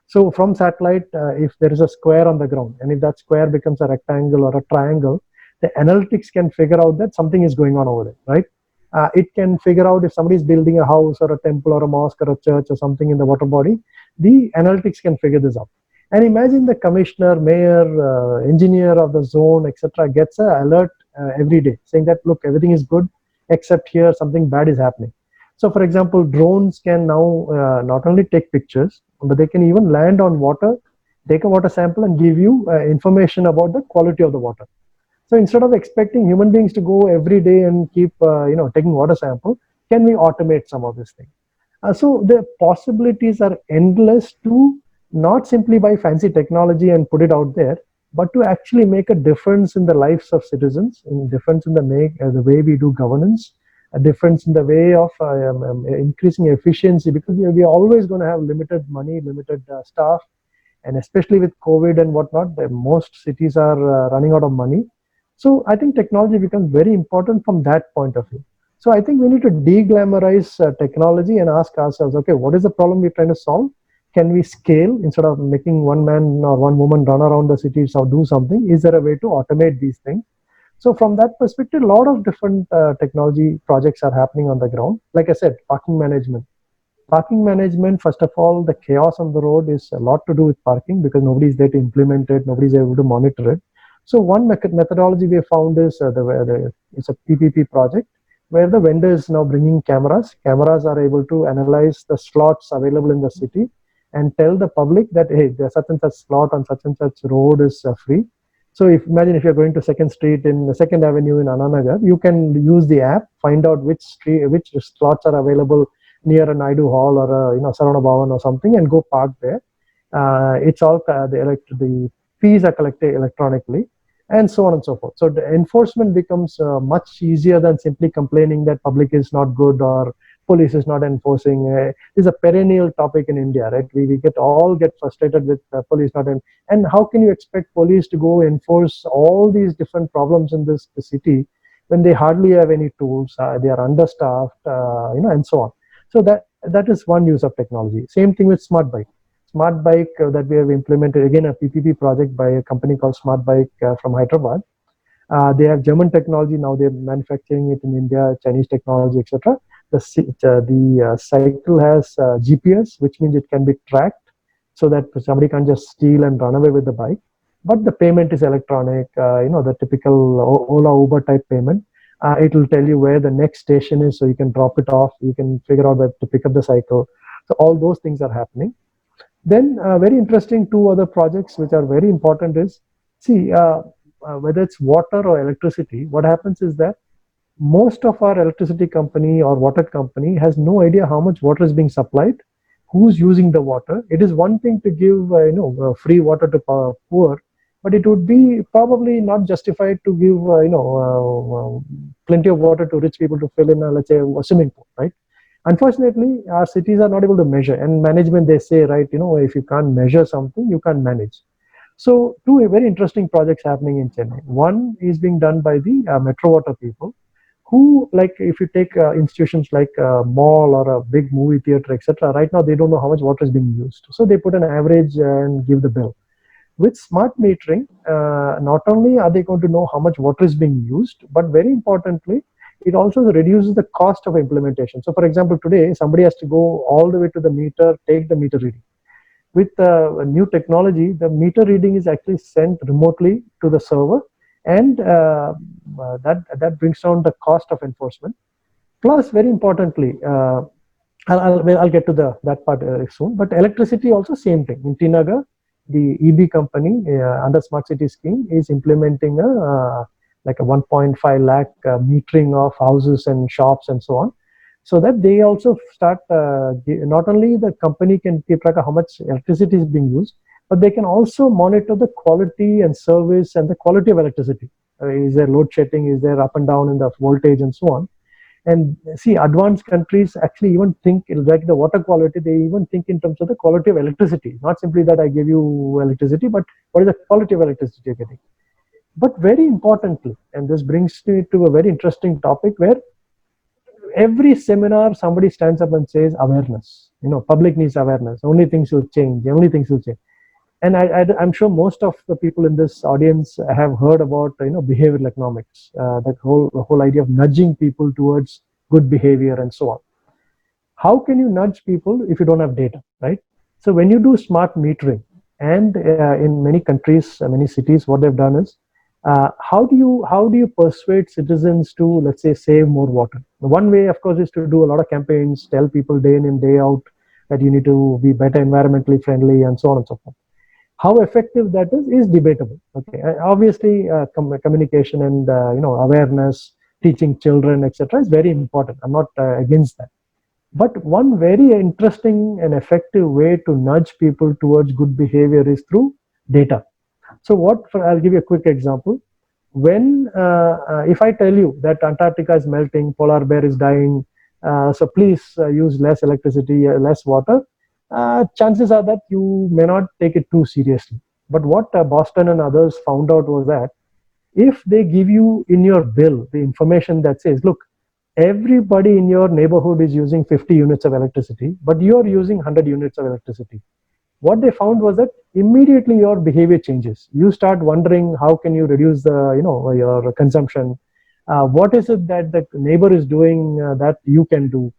So from satellite, if there is a square on the ground, and if that square becomes a rectangle or a triangle, the analytics can figure out that something is going on over there, right? It can figure out if somebody is building a house or a temple or a mosque or a church or something in the water body. The analytics can figure this out. And imagine the commissioner, mayor, engineer of the zone, etc., gets an alert every day saying that, look, everything is good, except here something bad is happening. So for example, drones can now not only take pictures, but they can even land on water, take a water sample and give you information about the quality of the water. So instead of expecting human beings to go every day and keep taking water sample, can we automate some of this thing? So the possibilities are endless to not simply buy fancy technology and put it out there, but to actually make a difference in the lives of citizens, a difference in the way we do governance, a difference in the way of increasing efficiency, because we are always going to have limited money, limited staff, and especially with COVID and whatnot, most cities are running out of money. So I think technology becomes very important from that point of view. So I think we need to de-glamorize technology and ask ourselves, okay, what is the problem we're trying to solve? Can we scale instead of making one man or one woman run around the city or do something? Is there a way to automate these things? So from that perspective, a lot of different technology projects are happening on the ground. Like I said, parking management. Parking management, first of all, the chaos on the road is a lot to do with parking because nobody is there to implement it, nobody is able to monitor it. So one methodology we have found is it's a PPP project where the vendor is now bringing cameras. Cameras are able to analyze the slots available in the city and tell the public that, hey, there's such and such slot on such and such road is free. So imagine if you're going to 2nd Street in the 2nd Avenue in Anna Nagar, you can use the app, find out which slots are available near a Naidu Hall or Saravana Bhavan or something, and go park there. It's all the fees are collected electronically, and so on and so forth. So the enforcement becomes much easier than simply complaining that public is not good or police is not enforcing. This is a perennial topic in India, right? We get frustrated with police not and how can you expect police to go enforce all these different problems in this city when they hardly have any tools, they are understaffed, and so on. So that is one use of technology. Same thing with smart bike. Smart bike that we have implemented, again a PPP project by a company called Smart Bike from Hyderabad. They have German technology now. They're manufacturing it in India, Chinese technology, etc. The cycle has GPS, which means it can be tracked, so that somebody can just steal and run away with the bike. But the payment is electronic. The typical Ola Uber type payment. It will tell you where the next station is, so you can drop it off. You can figure out where to pick up the cycle. So all those things are happening. Then very interesting, two other projects which are very important is, see, whether it's water or electricity, what happens is that most of our electricity company or water company has no idea how much water is being supplied, who's using the water. It is one thing to give free water to poor, but it would be probably not justified to give plenty of water to rich people to fill in let's say a swimming pool, right? Unfortunately, our cities are not able to measure, and management, they say, right, if you can't measure something, you can't manage. So two very interesting projects happening in Chennai. One is being done by the Metro Water people, who, like, if you take institutions like a mall or a big movie theater, etc., right now they don't know how much water is being used. So they put an average and give the bill. With smart metering, not only are they going to know how much water is being used, but very importantly, it also reduces the cost of implementation. So for example, today somebody has to go all the way to the meter, take the meter reading. With new technology, the meter reading is actually sent remotely to the server, and that brings down the cost of enforcement. Plus, very importantly, I'll get to that part soon. But electricity also same thing. In Tinagar, the EB company under Smart City scheme is implementing like a 1.5 lakh metering of houses and shops and so on, so that they also start, not only the company can keep track of how much electricity is being used, but they can also monitor the quality and service and the quality of electricity. Is there load shedding? Is there up and down in the voltage and so on? And see, advanced countries actually even think, like the water quality, they even think in terms of the quality of electricity, not simply that I give you electricity, but what is the quality of electricity you're getting. But very importantly, and this brings me to a very interesting topic, where every seminar somebody stands up and says awareness. Public needs awareness. Only things will change. Only things will change. And I'm sure most of the people in this audience have heard about behavioral economics, the whole idea of nudging people towards good behavior and so on. How can you nudge people if you don't have data, right? So when you do smart metering, and in many countries, many cities, what they've done is, how do you persuade citizens to, let's say, save more water? One way, of course, is to do a lot of campaigns, tell people day in and day out that you need to be better environmentally friendly and so on and so forth. How effective that is debatable. Okay, obviously, communication and awareness, teaching children, etc., is very important. I'm not against that. But one very interesting and effective way to nudge people towards good behavior is through data. So I'll give you a quick example. When, if I tell you that Antarctica is melting, polar bear is dying, so please use less electricity, less water, chances are that you may not take it too seriously. But what Boston and others found out was that if they give you in your bill the information that says, look, everybody in your neighborhood is using 50 units of electricity, but you're using 100 units of electricity, what they found was that immediately your behavior changes. You start wondering how can you reduce your consumption. What is it that the neighbor is doing that you can do?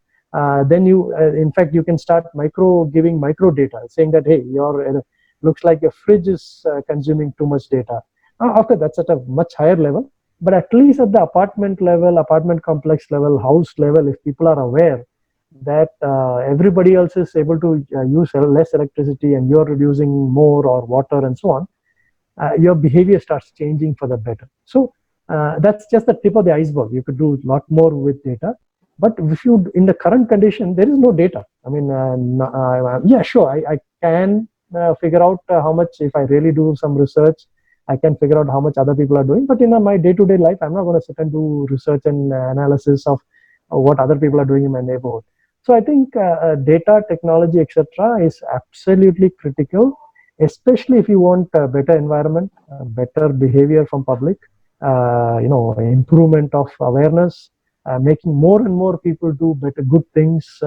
Then you, in fact, you can start giving micro data, saying that, hey, looks like your fridge is consuming too much data. After that's at a much higher level, but at least at the apartment level, apartment complex level, house level, if people are aware that everybody else is able to use less electricity and you're using more or water and so on, your behavior starts changing for the better. So that's just the tip of the iceberg. You could do a lot more with data. But if you, in the current condition, there is no data. I mean, yeah, sure, I can figure out how much, if I really do some research, I can figure out how much other people are doing. But in my day-to-day life, I'm not going to sit and do research and analysis of what other people are doing in my neighborhood. So I think data technology, etc., is absolutely critical, especially if you want a better environment, better behavior from public, improvement of awareness, making more and more people do better good things.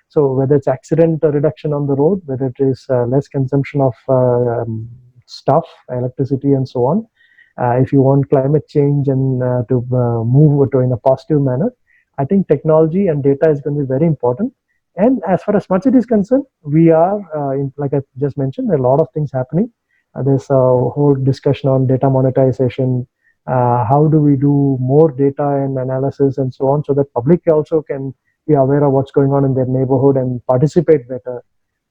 So whether it's accident reduction on the road, whether it is less consumption of stuff, electricity, and so on. If you want climate change and to move to in a positive manner, I think technology and data is going to be very important. And as far as smart city is concerned, we are, like I just mentioned, there are a lot of things happening. There's a whole discussion on data monetization. How do we do more data and analysis and so on, so that public also can be aware of what's going on in their neighborhood and participate better.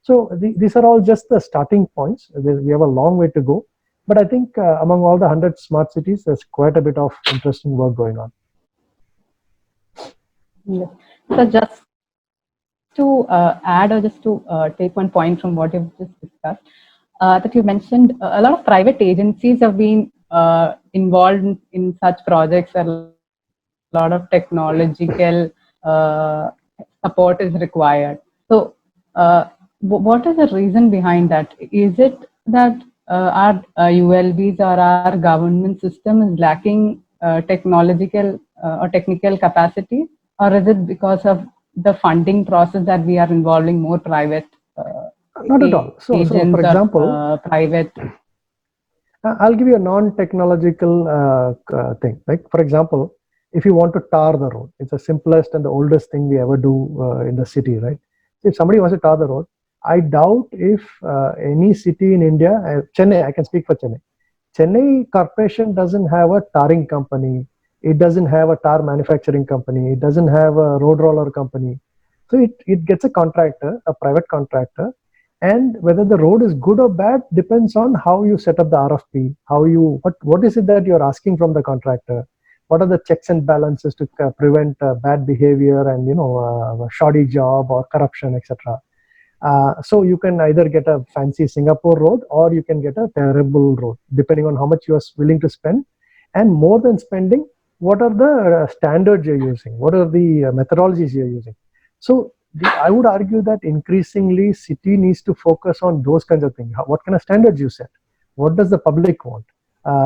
So these are all just the starting points. We have a long way to go. But I think among all the 100 smart cities, there's quite a bit of interesting work going on. Yes. So just to add or just to take one point from what you've just discussed, that you mentioned a lot of private agencies have been involved in such projects. A lot of technological support is required. So what is the reason behind that? Is it that our ULBs or our government system is lacking technological or technical capacity, or is it because of the funding process that we are involving more private Not at all. So for example, private. I'll give you a non-technological thing. Like, for example, if you want to tar the road, it's the simplest and the oldest thing we ever do in the city, right? If somebody wants to tar the road, I doubt if any city in India, Chennai, I can speak for Chennai. Chennai Corporation doesn't have a tarring company. It doesn't have a tar manufacturing company. It doesn't have a road roller company. So it gets a contractor, a private contractor, and whether the road is good or bad depends on how you set up the RFP, what is it that you're asking from the contractor, what are the checks and balances to prevent bad behavior and a shoddy job or corruption, etc. So you can either get a fancy Singapore road or you can get a terrible road, depending on how much you are willing to spend. And more than spending, what are the standards you're using? What are the methodologies you're using? So I would argue that increasingly city needs to focus on those kinds of things. What kind of standards you set? What does the public want?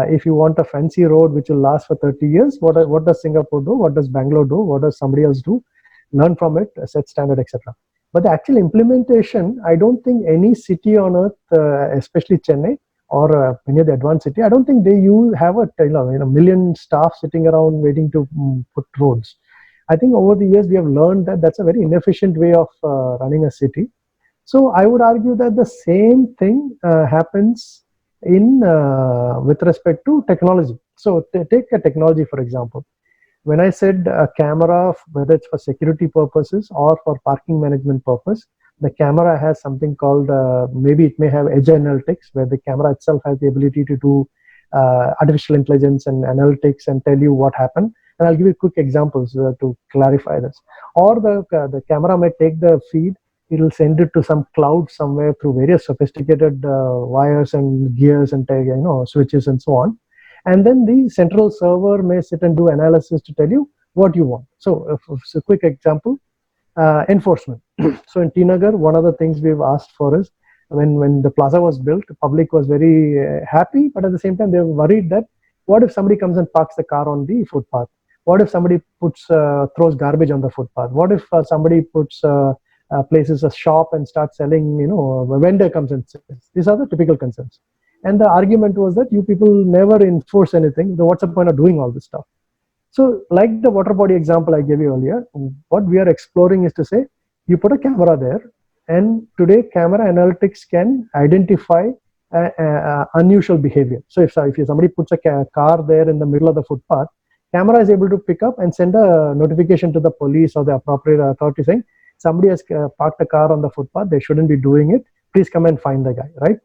If you want a fancy road which will last for 30 years, what does Singapore do? What does Bangalore do? What does somebody else do? Learn from it, set standard, etc. But the actual implementation, I don't think any city on earth, especially Chennai or any of the advanced city, I don't think they have a million staff sitting around waiting to put roads. I think over the years we have learned that that's a very inefficient way of running a city. So I would argue that the same thing happens with respect to technology. So take a technology, for example. When I said a camera, whether it's for security purposes or for parking management purpose, the camera has something called, maybe it may have edge analytics, where the camera itself has the ability to do artificial intelligence and analytics and tell you what happened. And I'll give you quick examples to clarify this. Or the camera may take the feed, it will send it to some cloud somewhere through various sophisticated wires and gears and switches and so on. And then the central server may sit and do analysis to tell you what you want. So a quick example, enforcement. So in T Nagar, one of the things we've asked for is, when the plaza was built, the public was very happy, but at the same time they were worried that what if somebody comes and parks the car on the footpath? What if somebody throws garbage on the footpath? What if somebody places a shop and starts selling, a vendor comes and sells? These are the typical concerns. And the argument was that you people never enforce anything. So what's the point of doing all this stuff? So like the water body example I gave you earlier, what we are exploring is to say, you put a camera there, and today camera analytics can identify unusual behavior. So if somebody puts a car there in the middle of the footpath, camera is able to pick up and send a notification to the police or the appropriate authority saying, somebody has parked a car on the footpath, they shouldn't be doing it, please come and find the guy, right?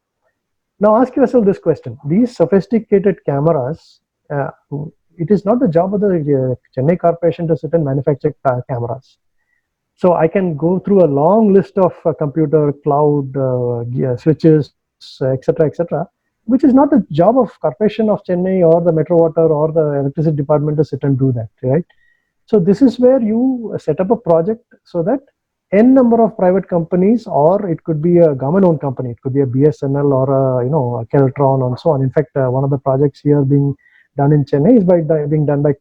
Now ask yourself this question. These sophisticated cameras, it is not the job of the Chennai Corporation to sit and manufacture cameras. So I can go through a long list of computer, cloud, switches, etc., which is not the job of Corporation of Chennai or the Metro Water or the Electricity Department to sit and do that, right? So this is where you set up a project so that n number of private companies, or it could be a government-owned company. It could be a BSNL or a Keltron and so on. In fact, one of the projects here being done in Chennai is being done by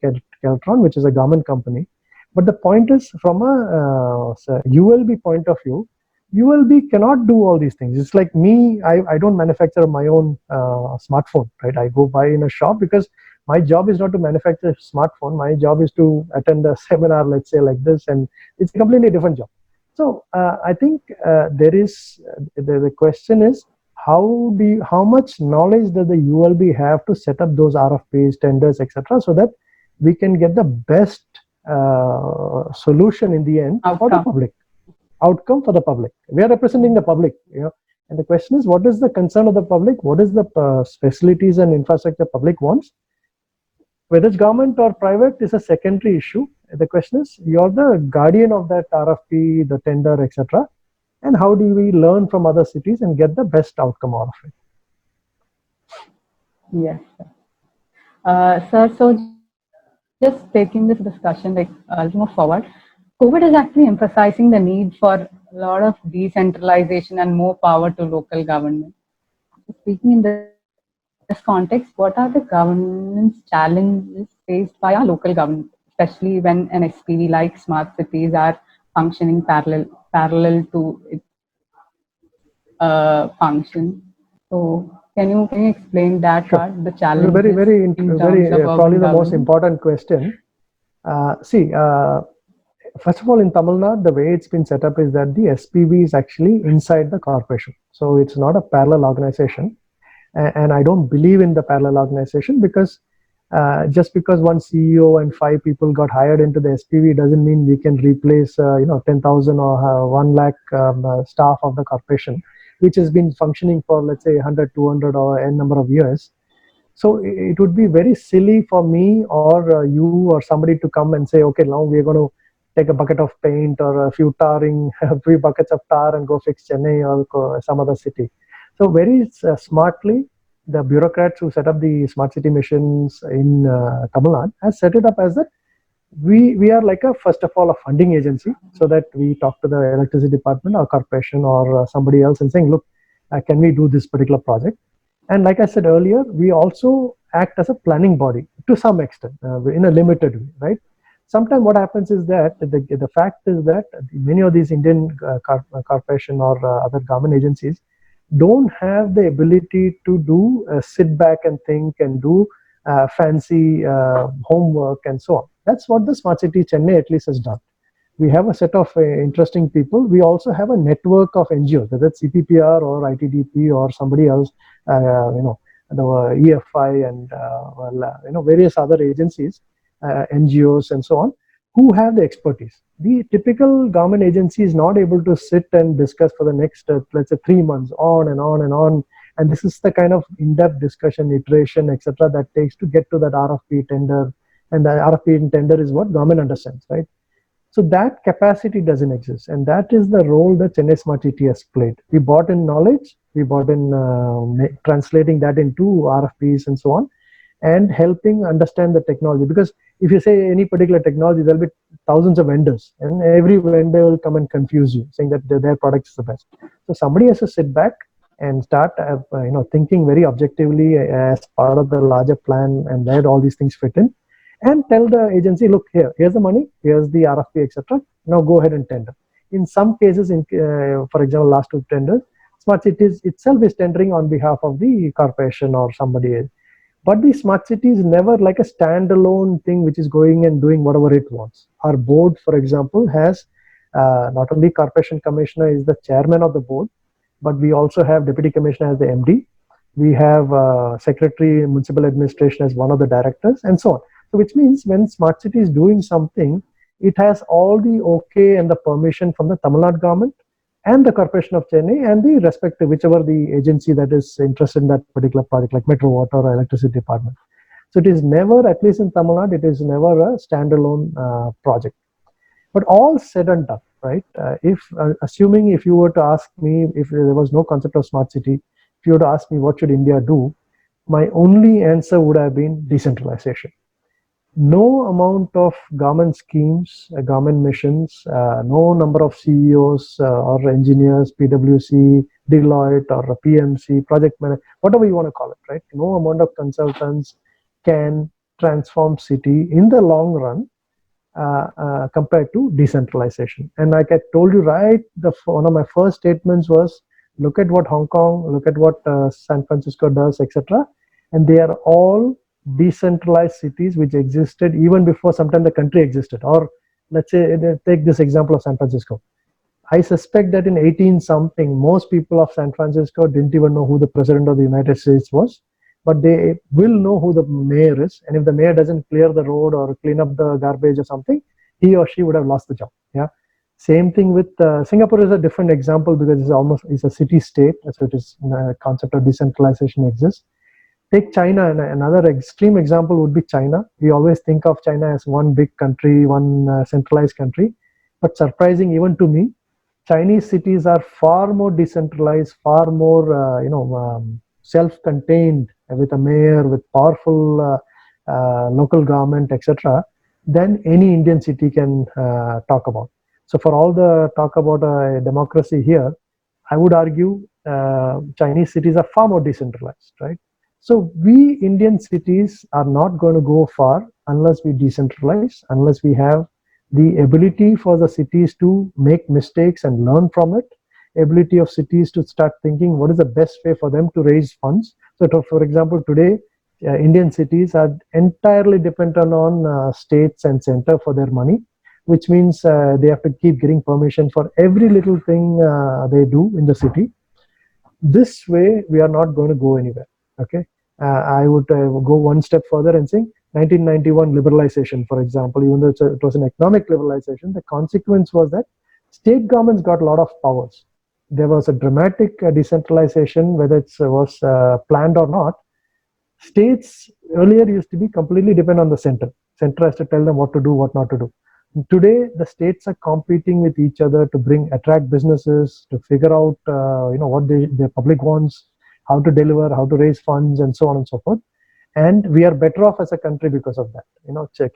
Keltron, which is a government company. But the point is, from a ULB point of view, ULB cannot do all these things. It's like me, I don't manufacture my own smartphone, right? I go buy in a shop because my job is not to manufacture a smartphone. My job is to attend a seminar, let's say like this, and it's a completely different job. So I think there is the question is how much knowledge does the ULB have to set up those RFPs, tenders, etc., so that we can get the best solution in the end for the public, outcome for the public. We are representing the public, and the question is, what is the concern of the public? What is the facilities and infrastructure public wants? Whether it's government or private is a secondary issue. The question is, you're the guardian of that RFP, the tender, etc. And how do we learn from other cities and get the best outcome out of it? Yes, sir. So just taking this discussion like a little more forward, COVID is actually emphasizing the need for a lot of decentralization and more power to local government. Speaking in this context, what are the governance challenges faced by our local government, especially when an SPV like smart cities are functioning parallel to its function? So can you explain that part, the challenges? Very probably the most important question. First of all, in Tamil Nadu, the way it's been set up is that the SPV is actually inside the corporation. So it's not a parallel organization. And I don't believe in the parallel organization because just because one CEO and 5 people got hired into the SPV doesn't mean we can replace 10,000 or 1 lakh staff of the corporation, which has been functioning for, let's say, 100, 200 or n number of years. So it would be very silly for me or you or somebody to come and say, okay, now we're going to take a bucket of paint or a few buckets of tar and go fix Chennai or some other city. So very smartly, the bureaucrats who set up the smart city missions in Tamil Nadu has set it up as that we are like first of all, a funding agency, so that we talk to the electricity department or corporation or somebody else and saying, look, can we do this particular project? And like I said earlier, we also act as a planning body to some extent in a limited way, right? Sometimes what happens is that the fact is that many of these Indian corporation or other government agencies don't have the ability to do sit back and think and do fancy homework and so on. That's what the Smart City Chennai at least has done. We have a set of interesting people. We also have a network of NGOs, whether it's CPPR or ITDP or somebody else, the EFI and various other agencies, NGOs and so on, who have the expertise. The typical government agency is not able to sit and discuss for the next, let's say, 3 months, on and on and on. And this is the kind of in-depth discussion, iteration, etc., that takes to get to that RFP tender. And the RFP and tender is what government understands, right? So that capacity doesn't exist. And that is the role that Chennai Smart City has played. We brought in knowledge, we brought in translating that into RFPs and so on, and helping understand the technology. Because if you say any particular technology, there'll be thousands of vendors, and every vendor will come and confuse you, saying that their product is the best. So somebody has to sit back and start, thinking very objectively as part of the larger plan and where all these things fit in, and tell the agency, look, here's the money, here's the RFP, etc. Now go ahead and tender. In some cases, for example, last 2 tenders, Smart Cities itself is tendering on behalf of the corporation or somebody else. But the Smart City is never like a standalone thing which is going and doing whatever it wants. Our board, for example, has not only Corporation Commissioner is the chairman of the board, but we also have Deputy Commissioner as the MD. We have Secretary Municipal Administration as one of the directors, and so on. So which means when Smart City is doing something, it has all the okay and the permission from the Tamil Nadu government and the Corporation of Chennai and the respective, whichever the agency that is interested in that particular project, like Metro Water or Electricity Department. So it is never, at least in Tamil Nadu, it is never a standalone project. But all said and done, right? Assuming if you were to ask me, if there was no concept of Smart City, if you were to ask me what should India do, my only answer would have been decentralization. no amount of government schemes, government missions, no number of CEOs or engineers, PwC, Deloitte or PMC, project manager, whatever you want to call it, right? No amount of consultants can transform city in the long run compared to decentralization. And like I told you, right, one of my first statements was, look at what Hong Kong, look at what San Francisco does, etc. And they are all decentralized cities which existed even before sometime the country existed. Or let's say, take this example of San Francisco. I suspect that in 18 something, most people of San Francisco didn't even know who the president of the United States was, but they will know who the mayor is. And if the mayor doesn't clear the road or clean up the garbage or something, he or she would have lost the job. Yeah. Same thing with Singapore is a different example because it's a city state, so it is concept of decentralization exists. Take China, and another extreme example would be China. We always think of China as one big country, one centralized country, but surprising even to me, Chinese cities are far more decentralized, far more self-contained, with a mayor, with powerful local government, etc., than any Indian city can talk about. So for all the talk about democracy here, I would argue Chinese cities are far more decentralized, right? So we Indian cities are not going to go far unless we decentralize, unless we have the ability for the cities to make mistakes and learn from it, ability of cities to start thinking what is the best way for them to raise funds. So for example, today, Indian cities are entirely dependent on states and center for their money, which means they have to keep getting permission for every little thing they do in the city. This way, we are not going to go anywhere. Okay, I would go one step further and say 1991 liberalization, for example, even though it was an economic liberalization, the consequence was that state governments got a lot of powers. There was a dramatic decentralization, whether it was planned or not. States earlier used to be completely dependent on the center. Center has to tell them what to do, what not to do. Today, the states are competing with each other to attract businesses, to figure out what the public wants, how to deliver, how to raise funds, and so on and so forth. And we are better off as a country because of that.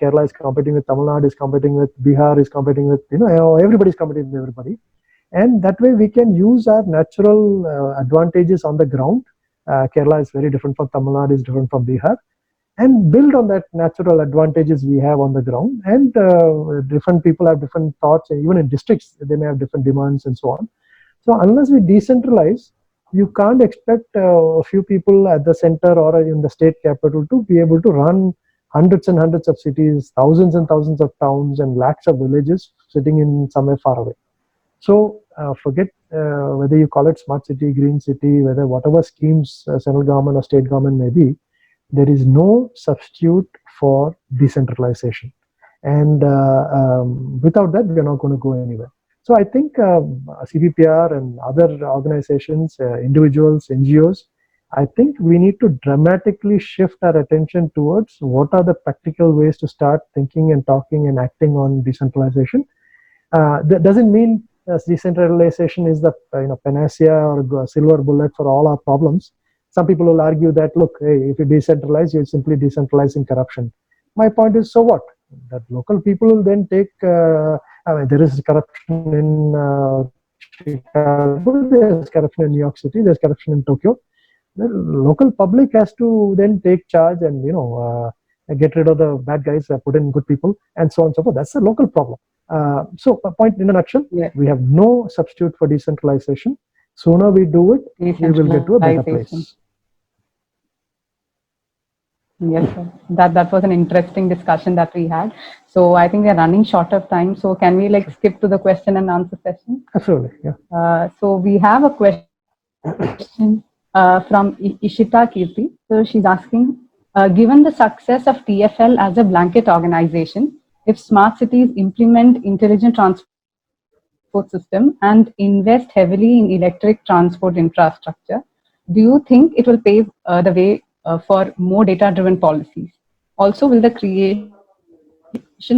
Kerala is competing with Tamil Nadu, is competing with Bihar, is competing with everybody's competing with everybody, and that way we can use our natural advantages on the ground. Kerala is very different from Tamil Nadu, is different from Bihar, and build on that natural advantages we have on the ground. And different people have different thoughts, and even in districts they may have different demands and so on. So unless we decentralize, you can't expect a few people at the center or in the state capital to be able to run hundreds and hundreds of cities, thousands and thousands of towns, and lakhs of villages sitting in somewhere far away. So forget whether you call it smart city, green city, whatever schemes central government or state government may be, there is no substitute for decentralization. And without that, we are not going to go anywhere. So I think CBPR and other organizations, individuals, NGOs, I think we need to dramatically shift our attention towards what are the practical ways to start thinking and talking and acting on decentralization. That doesn't mean decentralization is the panacea or silver bullet for all our problems. Some people will argue that, look, hey, if you decentralize, you're simply decentralizing corruption. My point is, so what? That local people will then take, there is corruption in Chicago, there's corruption in New York City, there's corruption in Tokyo. The local public has to then take charge and, get rid of the bad guys, put in good people, and so on and so forth. That's a local problem. So a point in a nutshell, we have no substitute for decentralization. Sooner we do it, we will get to a better place. Yes, sir. That was an interesting discussion that we had. So I think we are running short of time. So can we skip to the question and answer session? Absolutely, yeah. So we have a question from Ishita Kirti. So she's asking, given the success of TFL as a blanket organization, if smart cities implement intelligent transport system and invest heavily in electric transport infrastructure, do you think it will pave the way for more data-driven policies? Also, will the creation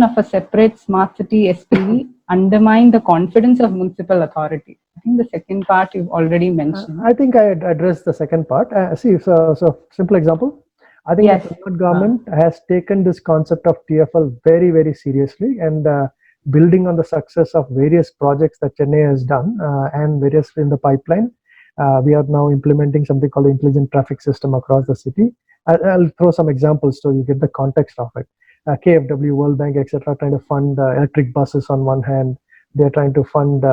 of a separate smart city SPV undermine the confidence of municipal authorities? I think the second part you've already mentioned. I think I addressed the second part. See, so simple example. I think Yes. the Tamil Nadu government has taken this concept of TFL very, very seriously, and building on the success of various projects that Chennai has done and various in the pipeline. We are now implementing something called the intelligent traffic system across the city. I'll throw some examples so you get the context of it. KfW, World Bank, etc., trying to fund electric buses on one hand. They're trying to fund,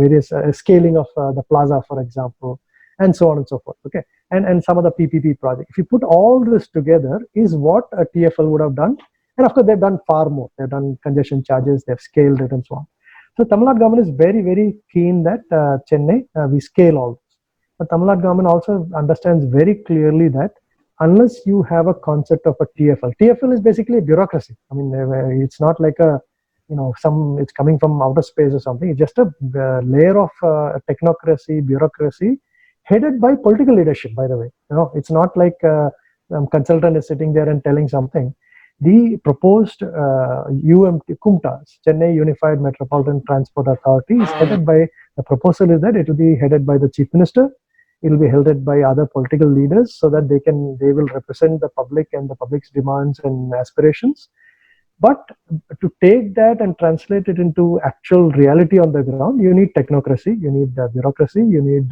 various scaling of the plaza, for example, and so on and so forth. Okay, and some of the PPP projects. If you put all this together, is what a TFL would have done. And of course, they've done far more. They've done congestion charges, they've scaled it, and so on. So Tamil Nadu government is very, very keen that Chennai, we scale all this. But Tamil Nadu government also understands very clearly that unless you have a concept of a TFL, TFL is basically a bureaucracy. I mean, it's not like it's coming from outer space or something. It's just a layer of technocracy, bureaucracy, headed by political leadership, by the way. It's not like some consultant is sitting there and telling something. The proposed CUMTAS, Chennai Unified Metropolitan Transport Authority, is headed by, the proposal is that it will be headed by the Chief Minister. It will be headed by other political leaders so that they will represent the public and the public's demands and aspirations. But to take that and translate it into actual reality on the ground, you need technocracy, you need bureaucracy, you need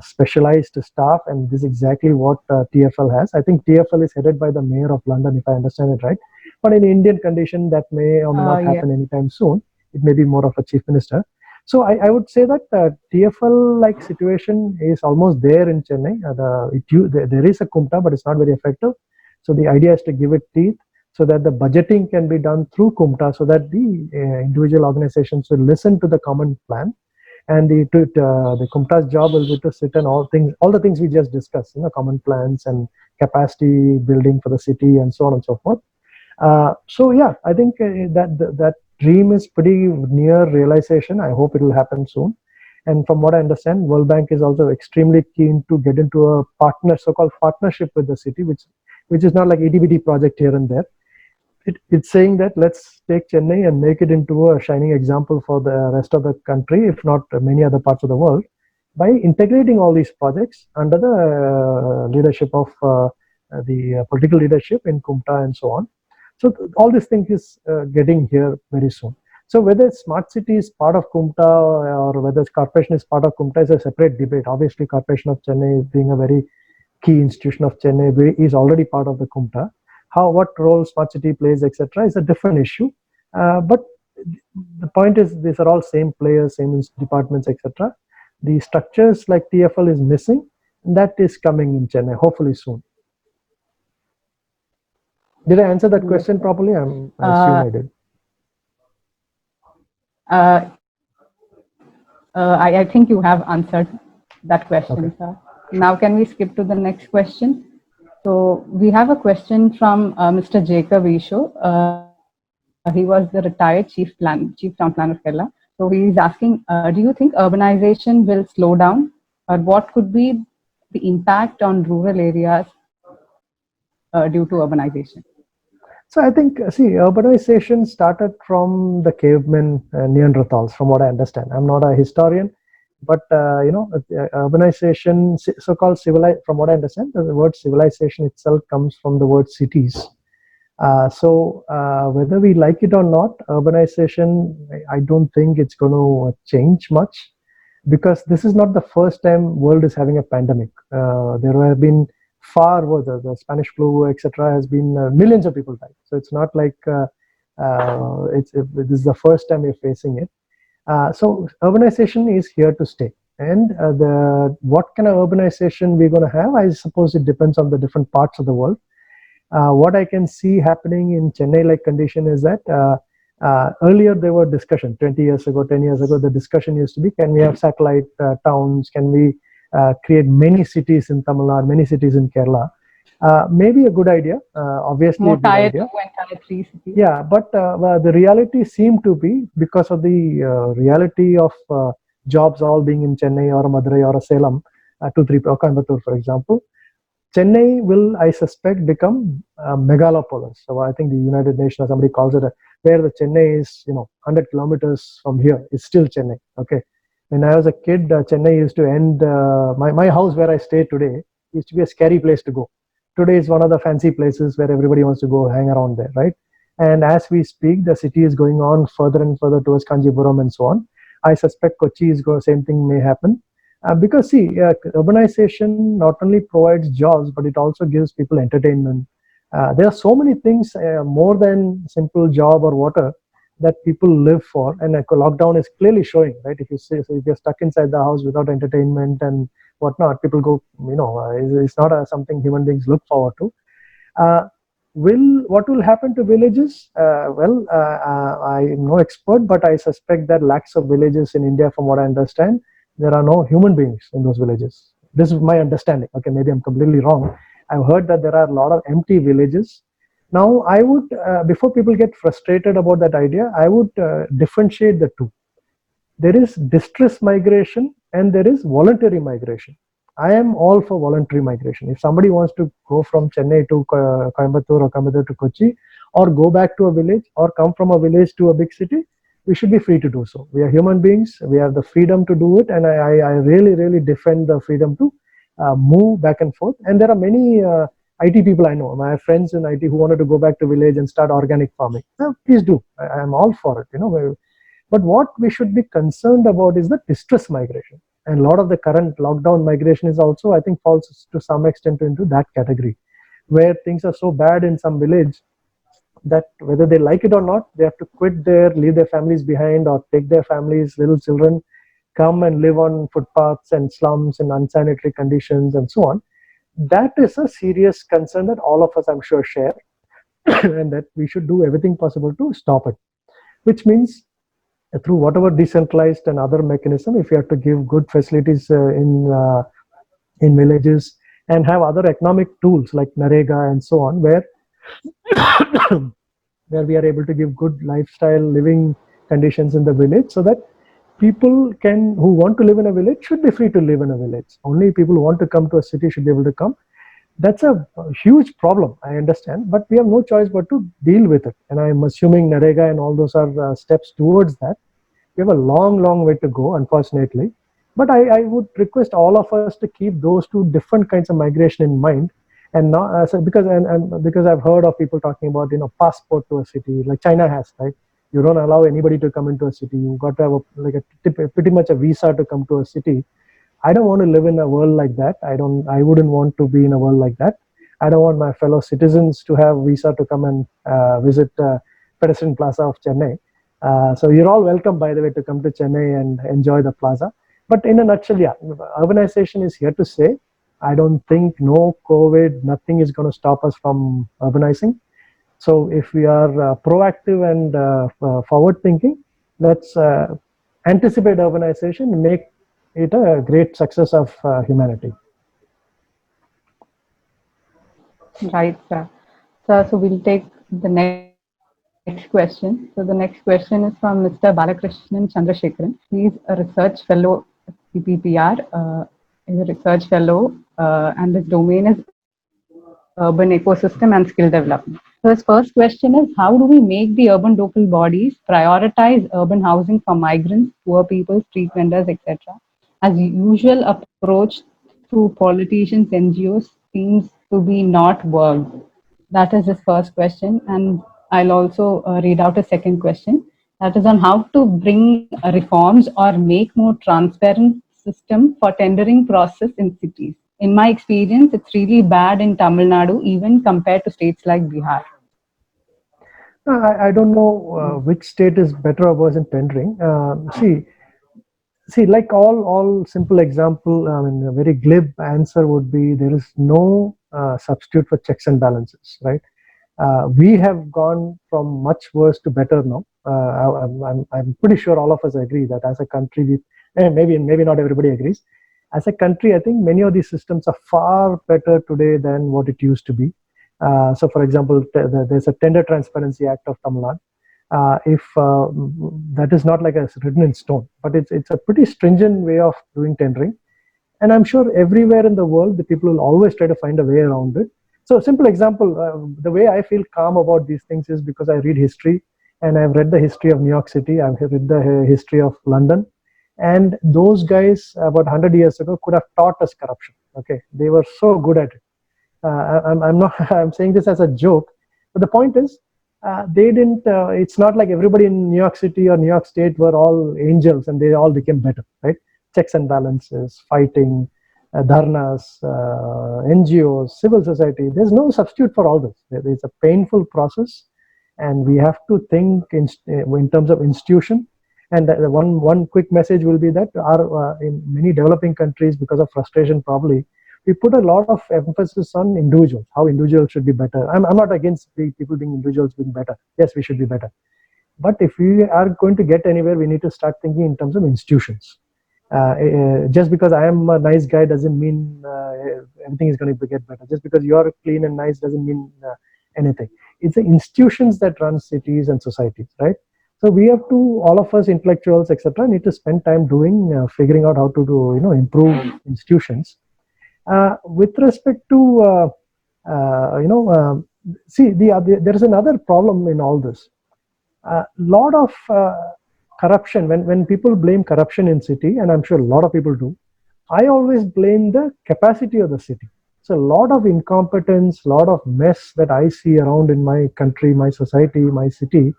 specialized staff, and this is exactly what TFL has. I think TFL is headed by the Mayor of London, if I understand it right. But in Indian condition, that may or may not happen anytime soon. It may be more of a Chief Minister. So I would say that TFL-like situation is almost there in Chennai. There is a CUMTA, but it's not very effective. So the idea is to give it teeth so that the budgeting can be done through CUMTA, so that the individual organizations will listen to the common plan. And the CUMTA's job will be to sit on all the things we just discussed, common plans and capacity building for the city and so on and so forth. So yeah, I think that dream is pretty near realization. I hope it will happen soon. And from what I understand, World Bank is also extremely keen to get into a so-called partnership with the city, which is not like itty-bitty project here and there. It's saying that let's take Chennai and make it into a shining example for the rest of the country, if not many other parts of the world, by integrating all these projects under the leadership of the political leadership in CUMTA and so on. So all these things is getting here very soon. So whether smart city is part of CUMTA or whether corporation is part of CUMTA is a separate debate. Obviously, Corporation of Chennai, being a very key institution of Chennai, is already part of the CUMTA. What role smart city plays, etc., is a different issue. But the point is, these are all same players, same departments, etc. The structures like TFL is missing, and that is coming in Chennai, hopefully soon. Did I answer that question properly? I assume I did. I think you have answered that question, Okay. sir. Now, can we skip to the next question? So we have a question from Mr. Jacob Isho. He was the retired chief town planner of Kerala. So he is asking, do you think urbanization will slow down, or what could be the impact on rural areas due to urbanization? So I think, urbanization started from the cavemen, Neanderthals, from what I understand. I'm not a historian, but urbanization, so-called civilization, from what I understand, the word civilization itself comes from the word cities. So whether we like it or not, urbanization, I don't think it's going to change much, because this is not the first time world is having a pandemic. There have been far worse. The Spanish flu, etc., has been millions of people died. So it's not like this is the first time we're facing it. So urbanization is here to stay. And what kind of urbanization we're going to have, I suppose it depends on the different parts of the world. What I can see happening in Chennai-like condition is that earlier there were discussion 20 years ago, 10 years ago, the discussion used to be, can we have satellite towns? Can we create many cities in Tamil Nadu, many cities in Kerala? Maybe a good idea, obviously More a good tier idea. 2 and tier 3 cities. Yeah, but the reality seemed to be, because of the reality of jobs all being in Chennai or Madurai or Salem, or Coimbatore, for example, Chennai will, I suspect, become a megalopolis. So I think the United Nations, or somebody calls it, where the Chennai is, 100 kilometers from here, is still Chennai. Okay. When I was a kid, Chennai used to end, my house where I stay today used to be a scary place to go. today is one of the fancy places where everybody wants to go hang around there, right? And as we speak, the city is going on further and further towards Kanjipuram and so on. I suspect Kochi is going, same thing may happen. Because see, urbanization not only provides jobs, but it also gives people entertainment. There are so many things more than simple job or water that people live for, and lockdown is clearly showing, right? If you say, so if you're stuck inside the house without entertainment and whatnot, people go, it's not something human beings look forward to. Uh, what will happen to villages? I'm no expert, but I suspect that lakhs of villages in India, from what I understand, there are no human beings in those villages. This is my understanding. Okay, maybe I'm completely wrong. I've heard that there are a lot of empty villages. Now, I would, before people get frustrated about that idea, I would differentiate the two. There is distress migration and there is voluntary migration. I am all for voluntary migration. If somebody wants to go from Chennai to Coimbatore or Coimbatore to Kochi, or go back to a village, or come from a village to a big city, we should be free to do so. We are human beings. We have the freedom to do it, and I really, really defend the freedom to move back and forth. And there are many IT people I know. I have friends in IT who wanted to go back to village and start organic farming. Please do. I am all for it. But what we should be concerned about is the distress migration. And a lot of the current lockdown migration is also, I think, falls to some extent into that category, where things are so bad in some village that whether they like it or not, they have to quit there, leave their families behind, or take their families, little children, come and live on footpaths and slums in unsanitary conditions and so on. That is a serious concern that all of us, I'm sure, share, and that we should do everything possible to stop it. Which means through whatever decentralized and other mechanism, if you have to give good facilities in villages and have other economic tools like Narega and so on, where where we are able to give good lifestyle living conditions in the village, so that people who want to live in a village should be free to live in a village. Only people who want to come to a city should be able to come. That's a huge problem, I understand, but we have no choice but to deal with it. And I'm assuming Narega and all those are steps towards that. We have a long, long way to go, unfortunately. But I would request all of us to keep those two different kinds of migration in mind, and not because I've heard of people talking about passport to a city like China has, right? You don't allow anybody to come into a city. You've got to have pretty much a visa to come to a city. I don't want to live in a world like that. I wouldn't want to be in a world like that. I don't want my fellow citizens to have visa to come and visit Pedestrian Plaza of Chennai. So you're all welcome, by the way, to come to Chennai and enjoy the plaza. But in a nutshell, yeah, urbanization is here to stay. I don't think no COVID, nothing is going to stop us from urbanizing. So if we are proactive and forward thinking, let's anticipate urbanization and make it a great success of humanity. Right, sir. So we'll take the next question. So the next question is from Mr. Balakrishnan Chandrasekharan. He's a research fellow at CPPR. He's a research fellow, and his domain is urban ecosystem and skill development. So his first question is, how do we make the urban local bodies prioritize urban housing for migrants, poor people, street vendors, etc.? As usual approach through politicians, NGOs seems to be not worked. That is his first question. And I'll also read out a second question. That is on how to bring reforms or make more transparent system for tendering process in cities. In my experience, it's really bad in Tamil Nadu, even compared to states like Bihar. I don't know which state is better or worse in tendering. See, like all simple example, I mean, a very glib answer would be there is no substitute for checks and balances, right? We have gone from much worse to better now. I'm pretty sure all of us agree that as a country, maybe not everybody agrees. As a country, I think many of these systems are far better today than what it used to be. So, for example, there's a Tender Transparency Act of Tamil Nadu. If that is not like a written in stone, but it's a pretty stringent way of doing tendering. And I'm sure everywhere in the world, the people will always try to find a way around it. So a simple example, the way I feel calm about these things is because I read history, and I've read the history of New York City, I've read the history of London, and those guys about 100 years ago could have taught us corruption. Okay, they were so good at it. I'm not. I'm saying this as a joke, but the point is, they didn't. It's not like everybody in New York City or New York State were all angels and they all became better, right? Checks and balances, fighting, dharnas, NGOs, civil society. There's no substitute for all this. It's a painful process, and we have to think in terms of institution. And one quick message will be that in many developing countries, because of frustration, probably we put a lot of emphasis on individuals, how individuals should be better. I'm not against people being individuals being better. Yes, we should be better. But if we are going to get anywhere, we need to start thinking in terms of institutions. Just because I am a nice guy doesn't mean everything is going to get better. Just because you are clean and nice doesn't mean anything. It's the institutions that run cities and societies, right? So we have to, all of us intellectuals, etc., need to spend time figuring out how to do, improve institutions. With respect to, see, there is another problem in all this. A lot of corruption, when people blame corruption in city, and I'm sure a lot of people do, I always blame the capacity of the city. So a lot of incompetence, a lot of mess that I see around in my country, my society, my city,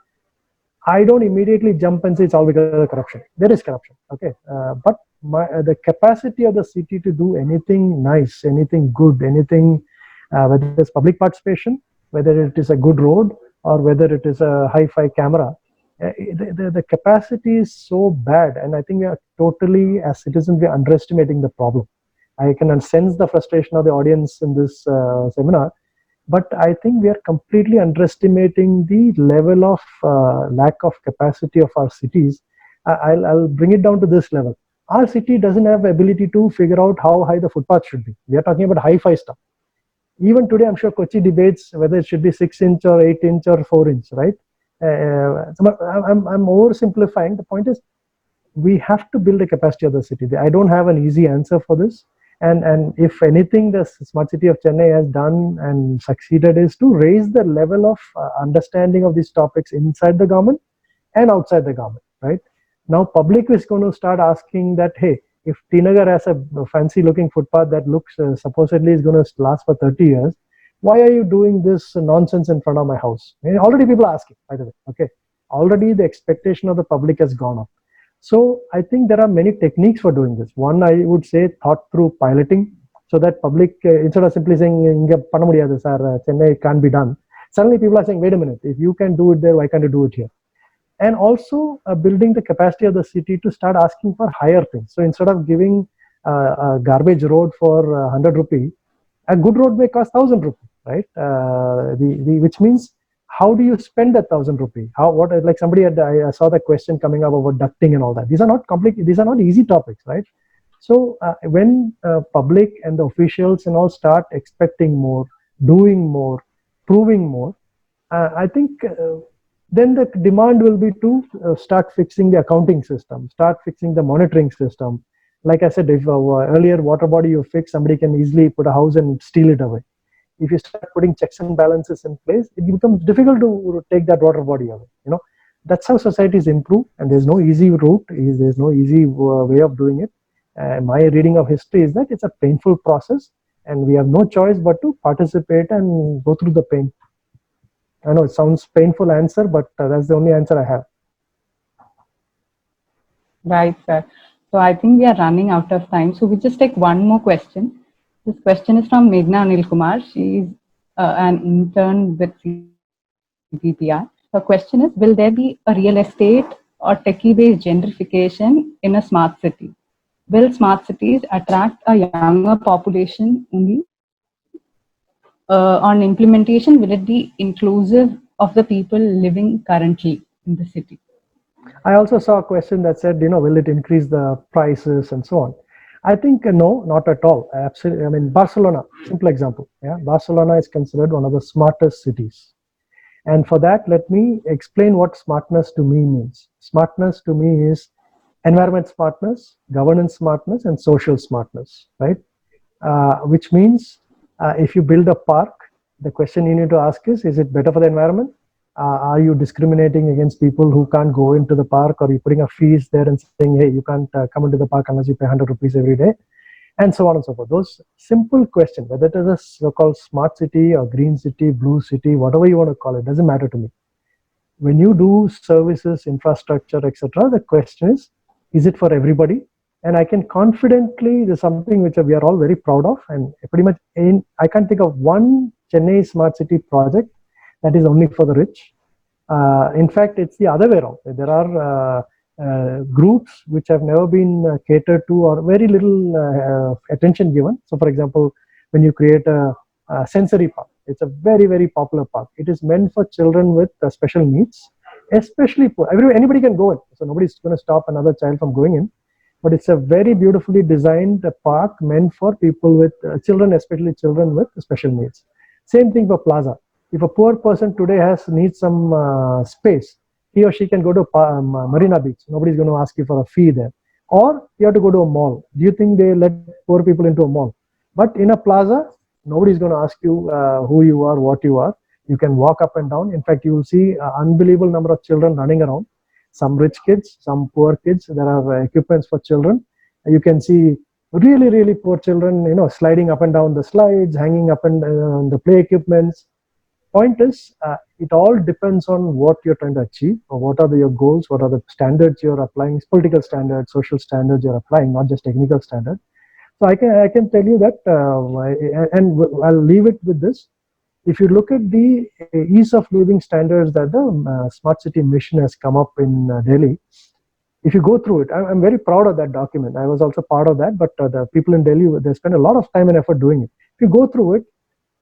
I don't immediately jump and say it's all because of corruption. There is corruption, okay, but the capacity of the city to do anything nice, anything good, anything, whether it's public participation, whether it is a good road, or whether it is a hi-fi camera, the capacity is so bad, and I think we are totally, as citizens, we are underestimating the problem. I can sense the frustration of the audience in this seminar, but I think we are completely underestimating the level of lack of capacity of our cities. I'll bring it down to this level. Our city doesn't have the ability to figure out how high the footpath should be. We are talking about hi-fi stuff. Even today, I'm sure Kochi debates whether it should be 6-inch or 8-inch or 4-inch, right? I'm oversimplifying. The point is, we have to build a capacity of the city. I don't have an easy answer for this. And if anything, the smart city of Chennai has done and succeeded is to raise the level of understanding of these topics inside the government and outside the government, right? Now, public is going to start asking that, hey, if Tinagar has a fancy looking footpath that looks supposedly is going to last for 30 years, why are you doing this nonsense in front of my house? Already people are asking, by the way, okay? Already the expectation of the public has gone up. So I think there are many techniques for doing this. One, I would say, thought through piloting, so that public, instead of simply saying, Chennai can't be done, suddenly people are saying, wait a minute, if you can do it there, why can't you do it here? And also building the capacity of the city to start asking for higher things. So instead of giving a garbage road for 100 rupee, a good road may cost 1,000 rupee, right? Which means, how do you spend that 1,000 rupee? Like somebody I saw the question coming up about ducting and all that. These are not complicated. These are not easy topics, right? So when public and the officials and all start expecting more, doing more, proving more, I think then the demand will be to start fixing the accounting system, start fixing the monitoring system. Like I said, if earlier water body you fix, somebody can easily put a house and steal it away. If you start putting checks and balances in place, it becomes difficult to take that water body away. That's how societies improve, and there's no easy route. There's no easy way of doing it. My reading of history is that it's a painful process, and we have no choice but to participate and go through the pain. I know it sounds painful answer, but that's the only answer I have. Right, sir. So I think we are running out of time. So we just take one more question. This question is from Meghna Anil Kumar. She is an intern with CPPR. The question is, will there be a real estate or techie-based gentrification in a smart city? Will smart cities attract a younger population only? On implementation, will it be inclusive of the people living currently in the city? I also saw a question that said, will it increase the prices and so on? I think no, not at all. Absolutely. I mean, Barcelona, simple example. Yeah, Barcelona is considered one of the smartest cities. And for that, let me explain what smartness to me means. Smartness to me is environment smartness, governance smartness, and social smartness, right? Which means if you build a park, the question you need to ask is it better for the environment? Are you discriminating against people who can't go into the park, or are you putting a fees there and saying, hey, you can't come into the park unless you pay 100 rupees every day? and so on and so forth. Those simple questions, whether it is a so-called smart city or green city, blue city, whatever you want to call it, doesn't matter to me. When you do services, infrastructure, etc., the question is it for everybody? And I can confidently, there's something which we are all very proud of, and pretty much I can't think of one Chennai smart city project that is only for the rich. In fact, it's the other way around. There are groups which have never been catered to or very little attention given. So, for example, when you create a sensory park, it's a very, very popular park. It is meant for children with special needs, especially poor. Anybody can go in, so nobody's going to stop another child from going in. But it's a very beautifully designed park meant for people with children, especially children with special needs. Same thing for plaza. If a poor person today needs some space, he or she can go to Marina Beach. Nobody's going to ask you for a fee there. Or you have to go to a mall. Do you think they let poor people into a mall? But in a plaza, nobody's going to ask you who you are, what you are. You can walk up and down. In fact, you will see an unbelievable number of children running around. Some rich kids, some poor kids. There are equipments for children. You can see really, really poor children, sliding up and down the slides, hanging up and the play equipments. Point is, it all depends on what you're trying to achieve, or what are your goals, what are the standards you're applying, political standards, social standards you're applying, not just technical standards. So I can tell you that, and I'll leave it with this. If you look at the ease of living standards that the Smart City Mission has come up in Delhi, if you go through it, I'm very proud of that document. I was also part of that, but the people in Delhi, they spend a lot of time and effort doing it. If you go through it,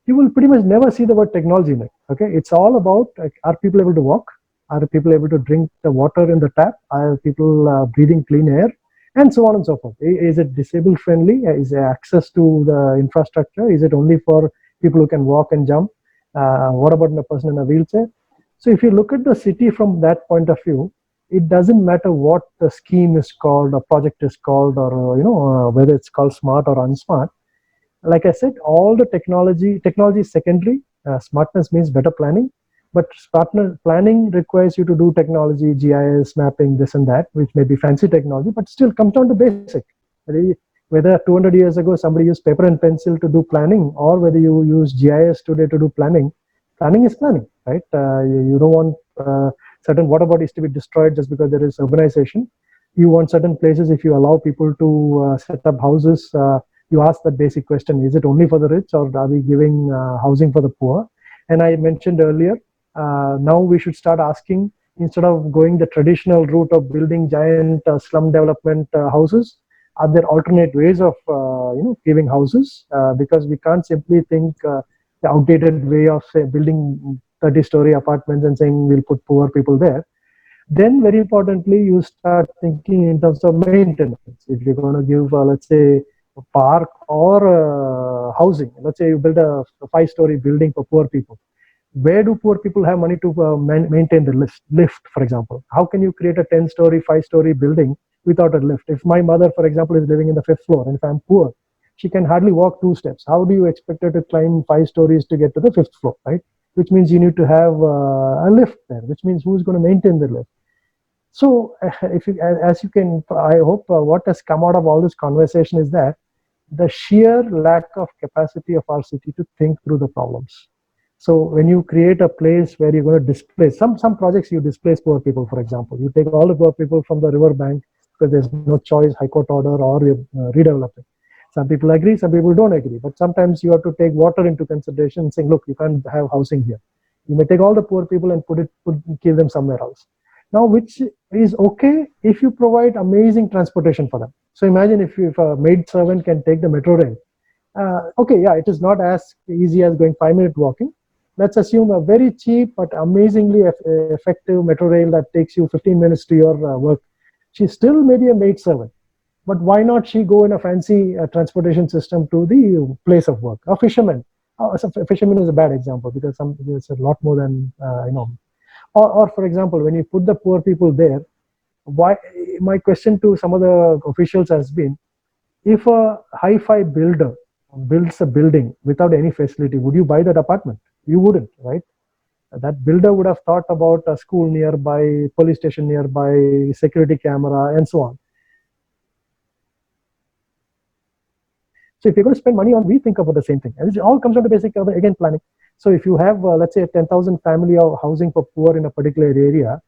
you will pretty much never see the word technology in it. Okay, it's all about, are people able to walk? Are people able to drink the water in the tap? Are people breathing clean air? And so on and so forth. Is it disabled friendly? Is there access to the infrastructure? Is it only for people who can walk and jump? What about a person in a wheelchair? So if you look at the city from that point of view, it doesn't matter what the scheme is called, or project is called, or whether it's called smart or unsmart. Like I said, all the technology is secondary. Smartness means better planning, but planning requires you to do technology, GIS, mapping, this and that, which may be fancy technology, but still comes down to basic. Whether 200 years ago somebody used paper and pencil to do planning, or whether you use GIS today to do planning, planning is planning, right? You don't want certain water bodies to be destroyed just because there is urbanization. You want certain places, if you allow people to set up houses, you ask that basic question, is it only for the rich, or are we giving housing for the poor? And I mentioned earlier, now we should start asking, instead of going the traditional route of building giant slum development houses, are there alternate ways of giving houses? Because we can't simply think the outdated way of, say, building 30-story apartments and saying we'll put poor people there. Then very importantly, you start thinking in terms of maintenance. If you're going to give, let's say, a park or housing, let's say you build a 5-story building for poor people. Where do poor people have money to maintain the lift, for example? How can you create a 10-story, 5-story building without a lift? If my mother, for example, is living in the 5th floor, and if I'm poor, she can hardly walk 2 steps. How do you expect her to climb 5 stories to get to the 5th floor, right? Which means you need to have a lift there, which means who's going to maintain the lift? So as you can, I hope what has come out of all this conversation is that the sheer lack of capacity of our city to think through the problems. So when you create a place where you're going to displace, some projects you displace poor people, for example. You take all the poor people from the river bank because there's no choice, high court order, or you're redeveloping. Some people agree, some people don't agree. But sometimes you have to take water into consideration and saying, look, you can't have housing here. You may take all the poor people and give them somewhere else. Now, which is okay if you provide amazing transportation for them. So imagine if a maid servant can take the metro rail. Okay, yeah, it is not as easy as going 5-minute walking. Let's assume a very cheap but amazingly effective metro rail that takes you 15 minutes to your work. She still may be a maid servant, but why not she go in a fancy transportation system to the place of work? A fisherman. So a fisherman is a bad example because there's a lot more than, Or for example, when you put the poor people there, why? My question to some of the officials has been, if a hi-fi builder builds a building without any facility, would you buy that apartment? You wouldn't, right? That builder would have thought about a school nearby, police station nearby, security camera, and so on. So if you're going to spend money on, we think about the same thing. And it all comes down to basic, again, planning. So if you have, let's say, 10,000 family of housing for poor in a particular area,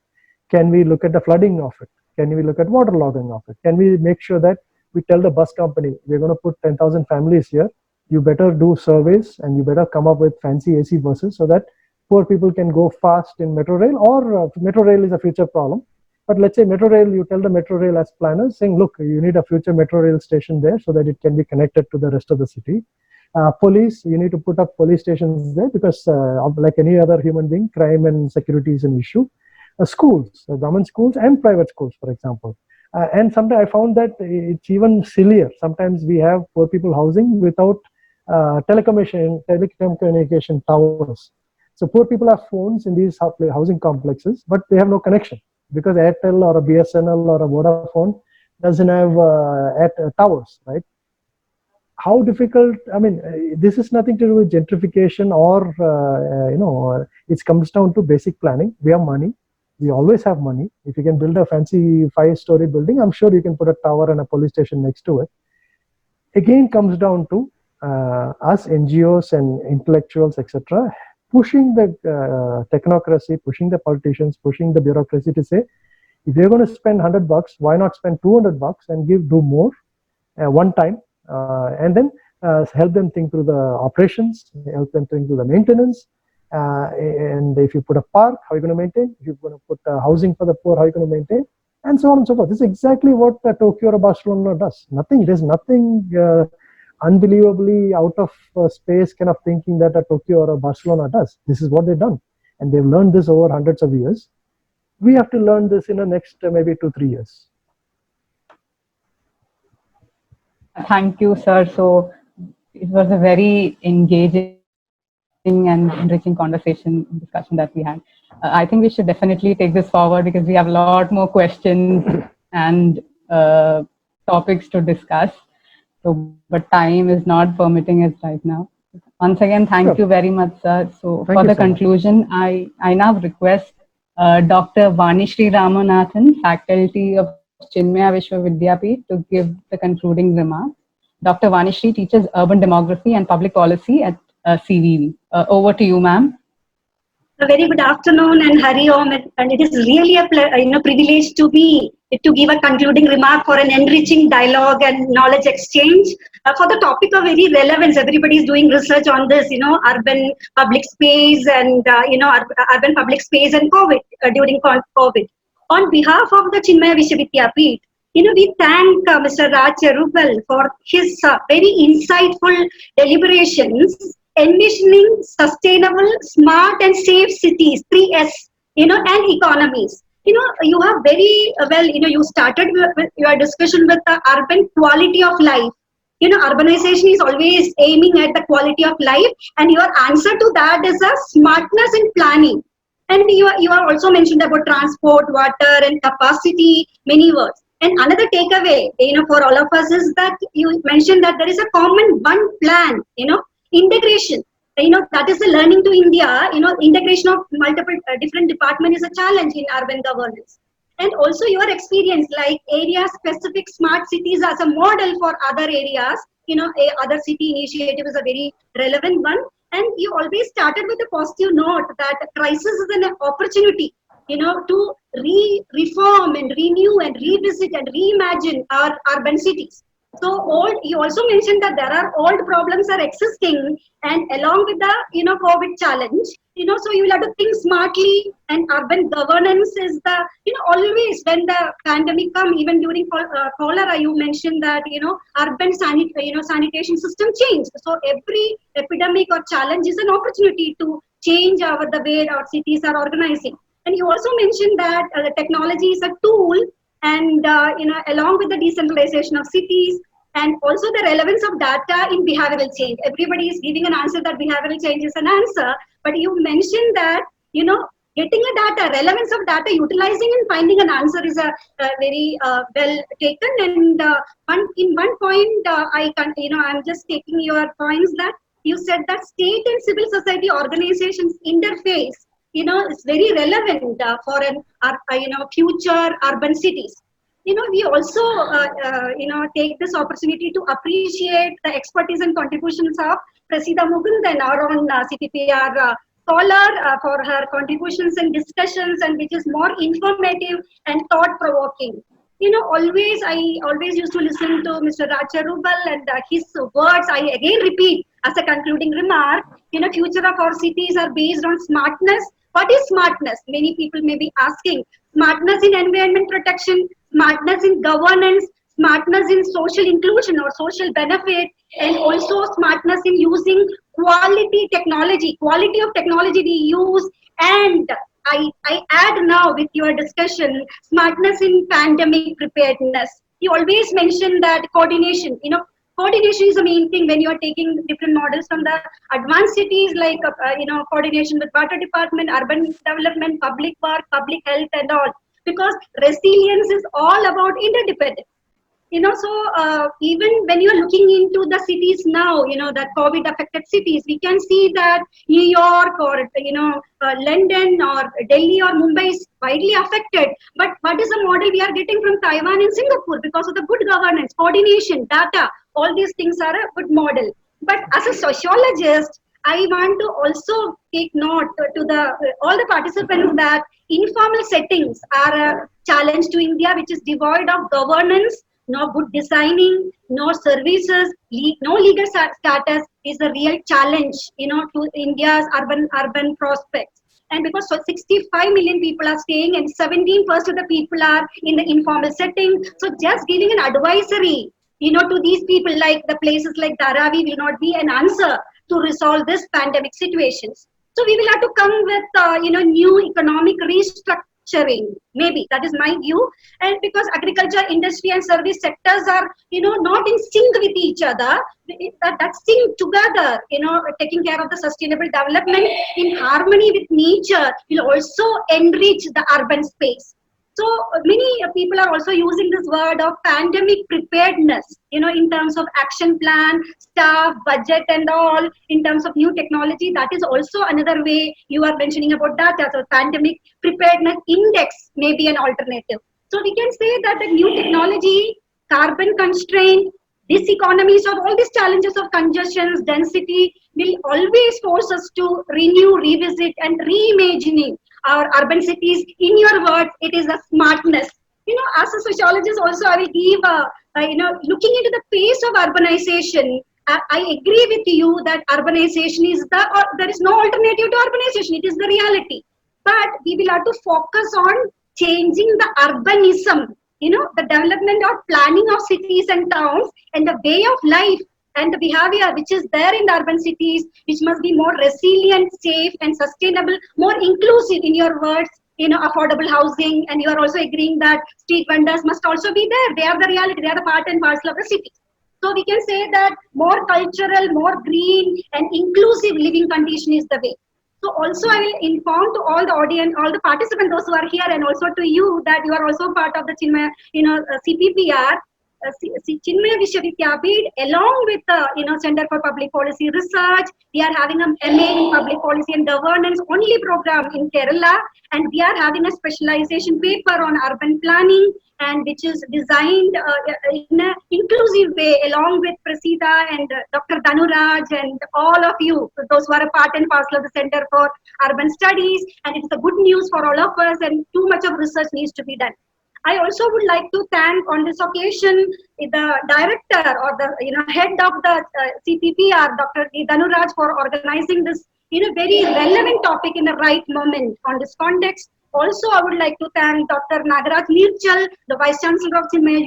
can we look at the flooding of it? Can we look at waterlogging of it? Can we make sure that we tell the bus company, we're going to put 10,000 families here, you better do surveys and you better come up with fancy AC buses so that poor people can go fast in metro rail, or metro rail is a future problem. But let's say metro rail, you tell the metro rail as planners saying, look, you need a future metro rail station there so that it can be connected to the rest of the city. Police, you need to put up police stations there because like any other human being, crime and security is an issue. Schools, government schools and private schools, for example. And sometimes I found that it's even sillier. Sometimes we have poor people housing without telecommunication towers. So poor people have phones in these housing complexes, but they have no connection because Airtel or a BSNL or a Vodafone doesn't have towers, right? How difficult, I mean, this is nothing to do with gentrification or, it comes down to basic planning. We have money. We always have money. If you can build a fancy 5-story building, I'm sure you can put a tower and a police station next to it. Again, comes down to us NGOs and intellectuals, etc., pushing the technocracy, pushing the politicians, pushing the bureaucracy to say, if you're going to spend $100, why not spend $200 and do more one time, and then help them think through the operations, help them think through the maintenance. And if you put a park, how are you going to maintain? If you're going to put housing for the poor, how are you going to maintain? And so on and so forth. This is exactly what Tokyo or Barcelona does. There's nothing unbelievably out of space kind of thinking that Tokyo or Barcelona does. This is what they've done. And they've learned this over hundreds of years. We have to learn this in the next maybe 2-3 years. Thank you, sir. So it was a very engaging and enriching conversation and discussion that we had. I think we should definitely take this forward because we have a lot more questions and topics to discuss. So, but time is not permitting us right now. Once again, thank you very much, sir. So for the conclusion, I now request Dr. Vanishri Ramanathan, faculty of Chinmaya Vishwa Vidyapeeth, to give the concluding remarks. Dr. Vanishri teaches urban demography and public policy at CVV. Over to you, ma'am. A very good afternoon and Hari Om, and it is really a privilege to give a concluding remark for an enriching dialogue and knowledge exchange for the topic of very relevance. Everybody is doing research on this, urban public space and urban public space and COVID during COVID. On behalf of the Chinmaya Vishwa Vidyapeeth, we thank Mr. Raj Cherubal for his very insightful deliberations envisioning sustainable, smart and safe cities, 3S, and economies. You have very well, you started with your discussion with the urban quality of life. Urbanization is always aiming at the quality of life, and your answer to that is a smartness in planning. And you are also mentioned about transport, water and capacity, many words. And another takeaway, for all of us is that you mentioned that there is a common one plan, integration, that is the learning to India, integration of multiple different departments is a challenge in urban governance. And also your experience, like area-specific smart cities as a model for other areas, other city initiative is a very relevant one. And you always started with a positive note that crisis is an opportunity, to reform and renew and revisit and reimagine our urban cities. So you also mentioned that there are old problems are existing, and along with the COVID challenge, so you will have to think smartly, and urban governance is the always when the pandemic come, even during cholera, you mentioned that urban sanitation system changed. So every epidemic or challenge is an opportunity to change the way our cities are organizing. And you also mentioned that the technology is a tool, and along with the decentralization of cities, and also the relevance of data in behavioral change. Everybody is giving an answer that behavioral change is an answer, but you mentioned that getting a data, relevance of data, utilizing and finding an answer is a very well taken. And in one point, I'm just taking your points that you said that state and civil society organizations interface, is very relevant for an future urban cities. We also, take this opportunity to appreciate the expertise and contributions of Prasida Mukundan, our own CPPR scholar, for her contributions and discussions, and which is more informative and thought-provoking. I always used to listen to Mr. Raja Rubal, and his words I again repeat as a concluding remark. Future of our cities are based on smartness. What is smartness? Many people may be asking. Smartness in environment protection, smartness in governance, smartness in social inclusion or social benefit, and also smartness in using quality of technology we use, and I add now with your discussion, smartness in pandemic preparedness. You always mention that coordination. Coordination is the main thing when you are taking different models from the advanced cities, like coordination with water department, urban development, public work, public health, and all. Because resilience is all about interdependence. Even when you're looking into the cities now, that COVID affected cities, we can see that New York or London or Delhi or Mumbai is widely affected. But what is the model we are getting from Taiwan and Singapore? Because of the good governance, coordination, data, all these things are a good model. But as a sociologist, I want to also take note to the all the participants that informal settings are a challenge to India, which is devoid of governance, no good designing, no services, no legal status is a real challenge, to India's urban prospects. And because 65 million people are staying and 17% of the people are in the informal setting, so just giving an advisory, to these people, like the places like Dharavi, will not be an answer to resolve this pandemic situations. So we will have to come with, new economic restructuring. Maybe that is my view. And because agriculture, industry, and service sectors are, not in sync with each other, that sync together, taking care of the sustainable development in harmony with nature will also enrich the urban space. So many people are also using this word of pandemic preparedness, in terms of action plan, staff, budget, and all, in terms of new technology. That is also another way you are mentioning about data. So pandemic preparedness index may be an alternative. So we can say that the new technology, carbon constraint, these economies of all these challenges of congestions, density will always force us to renew, revisit, and reimagining our urban cities. In your words, it is a smartness. As a sociologist, also I will give looking into the pace of urbanization. I agree with you that urbanization is there is no alternative to urbanization. It is the reality. But we will have to focus on changing the urbanism, the development or planning of cities and towns, and the way of life and the behavior which is there in the urban cities, which must be more resilient, safe, and sustainable, more inclusive, in your words, affordable housing. And you are also agreeing that street vendors must also be there. They are the reality. They are the part and parcel of the city. So we can say that more cultural, more green, and inclusive living condition is the way. So also I will inform to all the audience, all the participants, those who are here, and also to you, that you are also part of the Chinmaya, CPPR. Chinmaya Vishwavidyapeeth, along with the Center for Public Policy Research, we are having an MA in Public Policy and Governance only program in Kerala, and we are having a specialization paper on urban planning, and which is designed in an inclusive way, along with Prasida and Dr. Dhanuraj and all of you, those who are a part and parcel of the Center for Urban Studies. And it is a good news for all of us, and too much of research needs to be done. I also would like to thank on this occasion the director or the head of the CPPR, Dr. Dhanuraj, for organizing this very relevant topic in the right moment on this context. Also, I would like to thank Dr. Nagaraj Neerchal, the Vice Chancellor of Chinmaya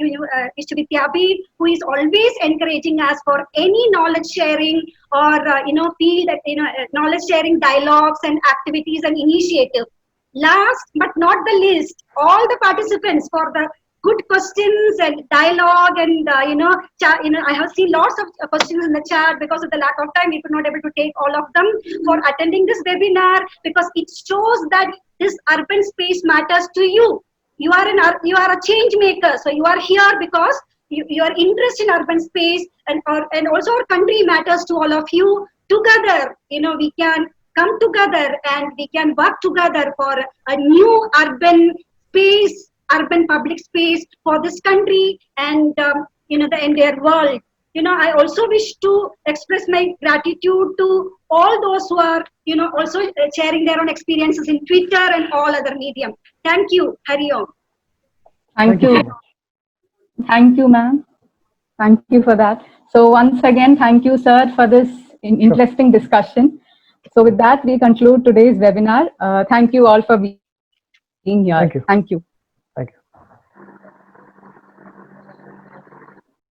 Vishwavidyapeeth, who is always encouraging us for any knowledge sharing or field knowledge sharing dialogues and activities and initiatives. Last but not the least, all the participants for the good questions and dialogue, and I have seen lots of questions in the chat. Because of the lack of time, we could not able to take all of them, for attending this webinar, because it shows that this urban space matters to you. You are a change maker, so you are here because your interest in urban space and also our country matters to all of you. Together, we can come together and we can work together for a new urban space urban public space for this country and the entire world. I also wish to express my gratitude to all those who are also sharing their own experiences in Twitter and all other medium. Thank you. Hari Om. Thank so you. much. Thank you, ma'am. Thank you for that. So once again, thank you, sir, for this interesting discussion. So with that, we conclude today's webinar. Thank you all for being here. Thank you. Thank you.